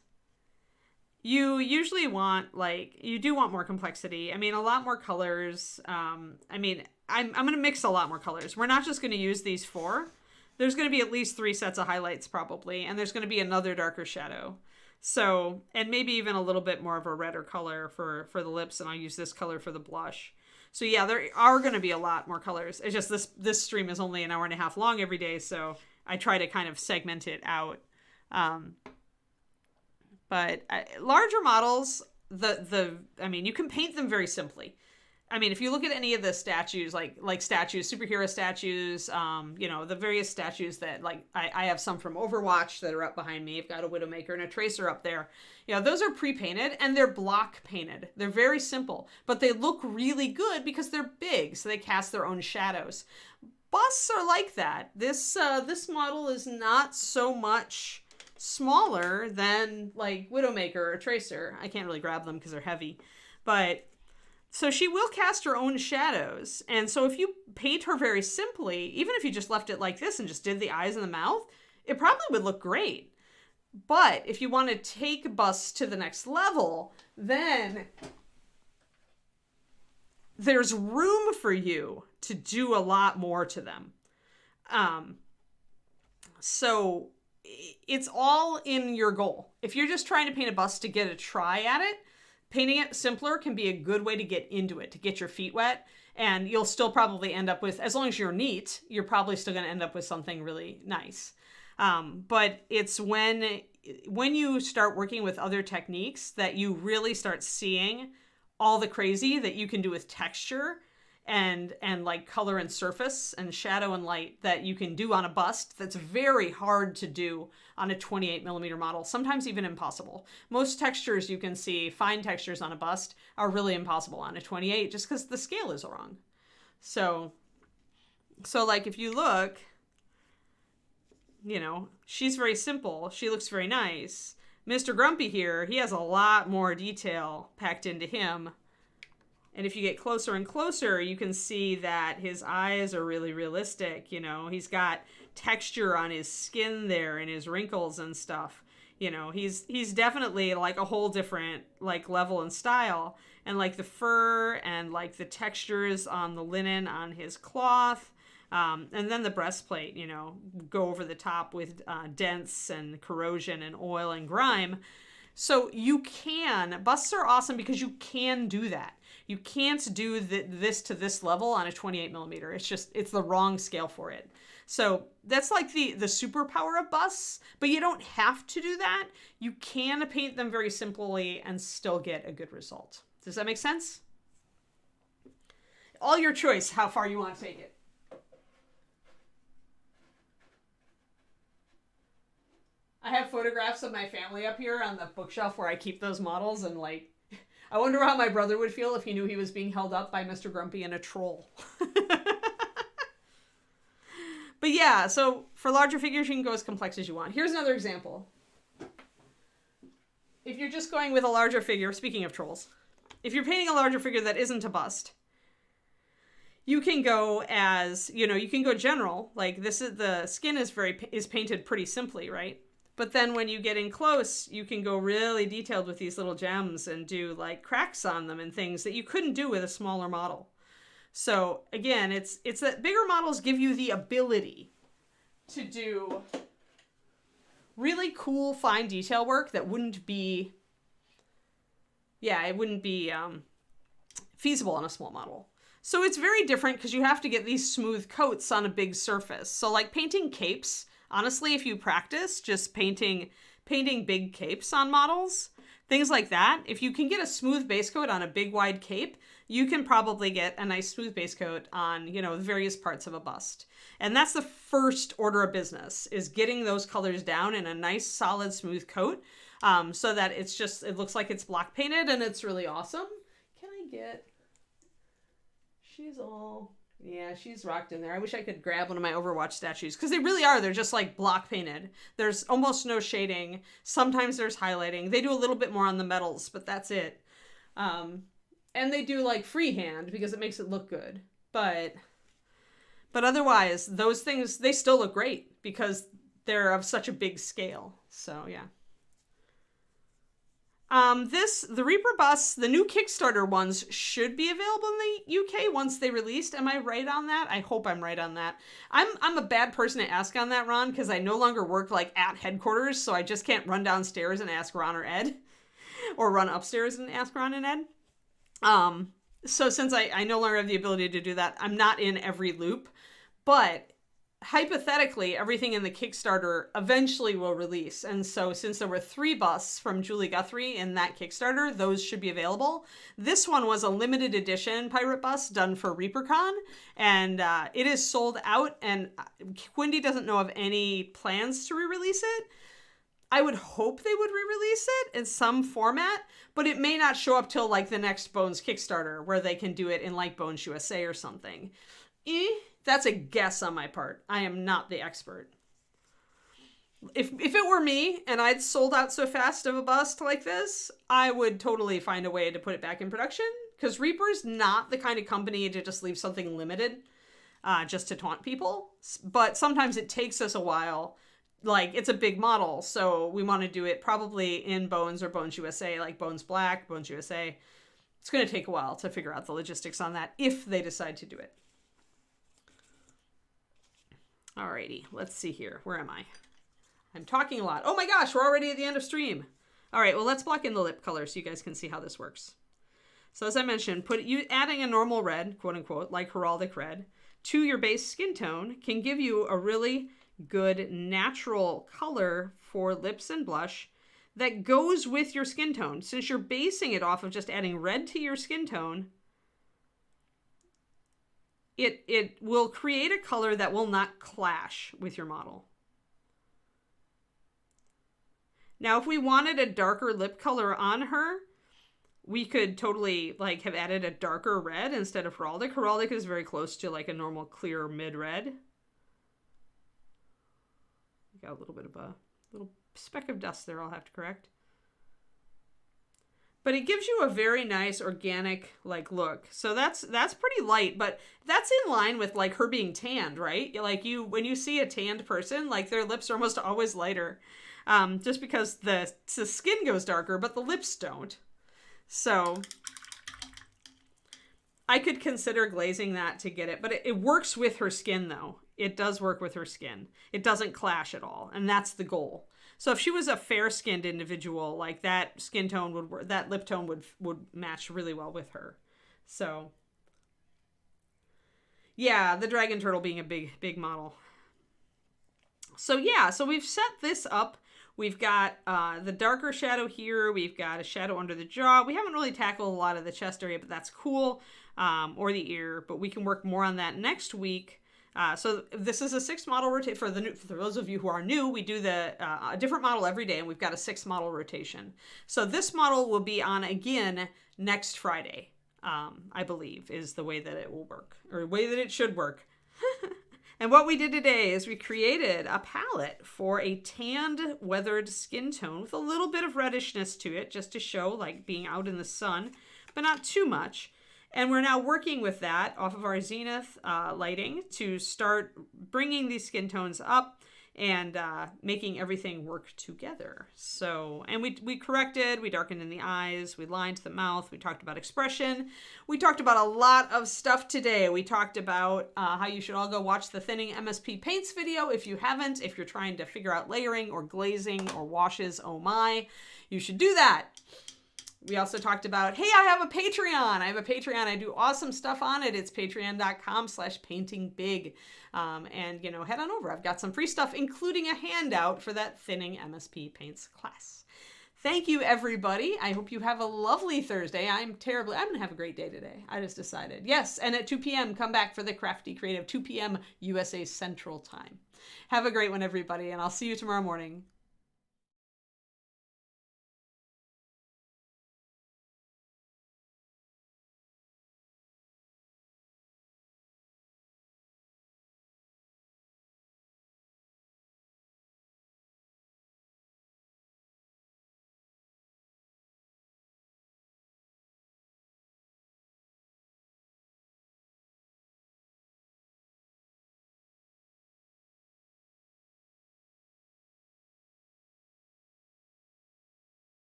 you usually want, like, you do want more complexity. I mean, a lot more colors. I mean, I'm going to mix a lot more colors. We're not just going to use these 4. There's going to be at least 3 sets of highlights probably, and there's going to be another darker shadow. So, and maybe even a little bit more of a redder color for the lips, and I'll use this color for the blush. So yeah, there are going to be a lot more colors. It's just this stream is only an hour and a half long every day, so I try to kind of segment it out. But larger models, I mean, you can paint them very simply. I mean, if you look at any of the statues, like statues, superhero statues, you know, the various statues that, like, I have some from Overwatch that are up behind me. I've got a Widowmaker and a Tracer up there. You know, those are pre-painted and they're block painted. They're very simple, but they look really good because they're big, so they cast their own shadows. Busts are like that. This model is not so much smaller than, like, Widowmaker or Tracer. I can't really grab them because they're heavy, but... So she will cast her own shadows. And so if you paint her very simply, even if you just left it like this and just did the eyes and the mouth, it probably would look great. But if you want to take busts to the next level, then there's room for you to do a lot more to them. So it's all in your goal. If you're just trying to paint a bust to get a try at it, painting it simpler can be a good way to get into it, to get your feet wet. And you'll still probably end up with, as long as you're neat, you're probably still going to end up with something really nice. But it's when you start working with other techniques that you really start seeing all the crazy that you can do with texture and like color and surface and shadow and light that you can do on a bust that's very hard to do on a 28mm model, sometimes even impossible. Most textures you can see, fine textures on a bust, are really impossible on a 28 just because the scale is wrong. So like if you look, you know, she's very simple. She looks very nice. Mr. Grumpy here, he has a lot more detail packed into him. And if you get closer and closer, you can see that his eyes are really realistic. You know, he's got texture on his skin there and his wrinkles and stuff. You know, he's definitely like a whole different like level and style. And like the fur and like the textures on the linen on his cloth. And then the breastplate, you know, go over the top with dents and corrosion and oil and grime. So you can, busts are awesome because you can do that. You can't do this to this level on a 28mm. It's the wrong scale for it. So that's like the superpower of busts, but you don't have to do that. You can paint them very simply and still get a good result. Does that make sense? All your choice, how far you want to take it. I have photographs of my family up here on the bookshelf where I keep those models, and like, I wonder how my brother would feel if he knew he was being held up by Mr. Grumpy and a troll. But yeah, so for larger figures, you can go as complex as you want. Here's another example. If you're just going with a larger figure, speaking of trolls, if you're painting a larger figure that isn't a bust, you can go as, you know, you can go general. Like this is, the skin is painted pretty simply, right? But then when you get in close, you can go really detailed with these little gems and do like cracks on them and things that you couldn't do with a smaller model. So again, it's that bigger models give you the ability to do really cool, fine detail work that wouldn't be, it wouldn't be feasible on a small model. So it's very different because you have to get these smooth coats on a big surface. So like painting capes, honestly, if you practice just painting big capes on models, things like that, if you can get a smooth base coat on a big wide cape, you can probably get a nice smooth base coat on, you know, various parts of a bust. And that's the first order of business, is getting those colors down in a nice solid smooth coat, so that it looks like it's block painted and it's really awesome. Can I get, she's rocked in there. I wish I could grab one of my Overwatch statues, because they really are. They're just like block painted. There's almost no shading. Sometimes there's highlighting. They do a little bit more on the metals, but that's it. And they do like freehand because it makes it look good. But otherwise, those things, they still look great because they're of such a big scale. So, yeah. The Reaper bus, the new Kickstarter ones should be available in the UK once they released. Am I right on that? I hope I'm right on that. I'm a bad person to ask on that, Ron, because I no longer work like at headquarters, so I just can't run downstairs and ask Ron or Ed, or run upstairs and ask Ron and Ed. So since I no longer have the ability to do that, I'm not in every loop, but hypothetically, everything in the Kickstarter eventually will release. And so since there were 3 busts from Julie Guthrie in that Kickstarter, those should be available. This one was a limited edition pirate bust done for ReaperCon, and it is sold out, and Quindy doesn't know of any plans to re-release it. I would hope they would re-release it in some format, but it may not show up till like the next Bones Kickstarter, where they can do it in like Bones USA or something. That's a guess on my part. I am not the expert. If it were me and I'd sold out so fast of a bust like this, I would totally find a way to put it back in production, because Reaper's not the kind of company to just leave something limited just to taunt people. But sometimes it takes us a while. Like, it's a big model, so we want to do it probably in Bones or Bones USA, like Bones Black, Bones USA. It's going to take a while to figure out the logistics on that if they decide to do it. Alrighty, let's see here. Where am I? I'm talking a lot. Oh my gosh, we're already at the end of stream. All right, well, let's block in the lip color so you guys can see how this works. So as I mentioned, adding a normal red, quote unquote, like heraldic red, to your base skin tone can give you a really good natural color for lips and blush that goes with your skin tone. Since you're basing it off of just adding red to your skin tone, it will create a color that will not clash with your model. Now, if we wanted a darker lip color on her, we could totally like have added a darker red instead of heraldic. Heraldic is very close to like a normal clear mid-red. Got a little bit of a little speck of dust there I'll have to correct. But it gives you a very nice organic like look. So that's pretty light, but that's in line with like her being tanned, right? Like when you see a tanned person, like their lips are almost always lighter. Just because the skin goes darker, but the lips don't. So I could consider glazing that to get it, but it works with her skin though. It does work with her skin. It doesn't clash at all, and that's the goal. So if she was a fair-skinned individual, like that skin tone would work, that lip tone would match really well with her. So yeah, the dragon turtle being a big model. So yeah, so we've set this up. We've got the darker shadow here. We've got a shadow under the jaw. We haven't really tackled a lot of the chest area, but that's cool. Or the ear, but we can work more on that next week. So this is a 6 model rotation. For those of you who are new, we do a different model every day, and we've got a 6 model rotation. So this model will be on again next Friday, I believe, is the way that it will work, or the way that it should work. And what we did today is we created a palette for a tanned, weathered skin tone with a little bit of reddishness to it, just to show like being out in the sun, but not too much. And we're now working with that off of our zenith lighting to start bringing these skin tones up and making everything work together. So, and we corrected, we darkened in the eyes, we lined the mouth, we talked about expression. We talked about a lot of stuff today. We talked about how you should all go watch the Thinning Msp Paints video if you haven't. If you're trying to figure out layering or glazing or washes, oh my, you should do that. We also talked about, hey, I have a Patreon. I do awesome stuff on it. It's patreon.com/paintingbig. And, head on over. I've got some free stuff, including a handout for that Thinning Msp Paints class. Thank you, everybody. I hope you have a lovely Thursday. I'm going to have a great day today. I just decided. Yes, and at 2 p.m., come back for the Crafty Creative, 2 p.m. USA Central Time. Have a great one, everybody, and I'll see you tomorrow morning.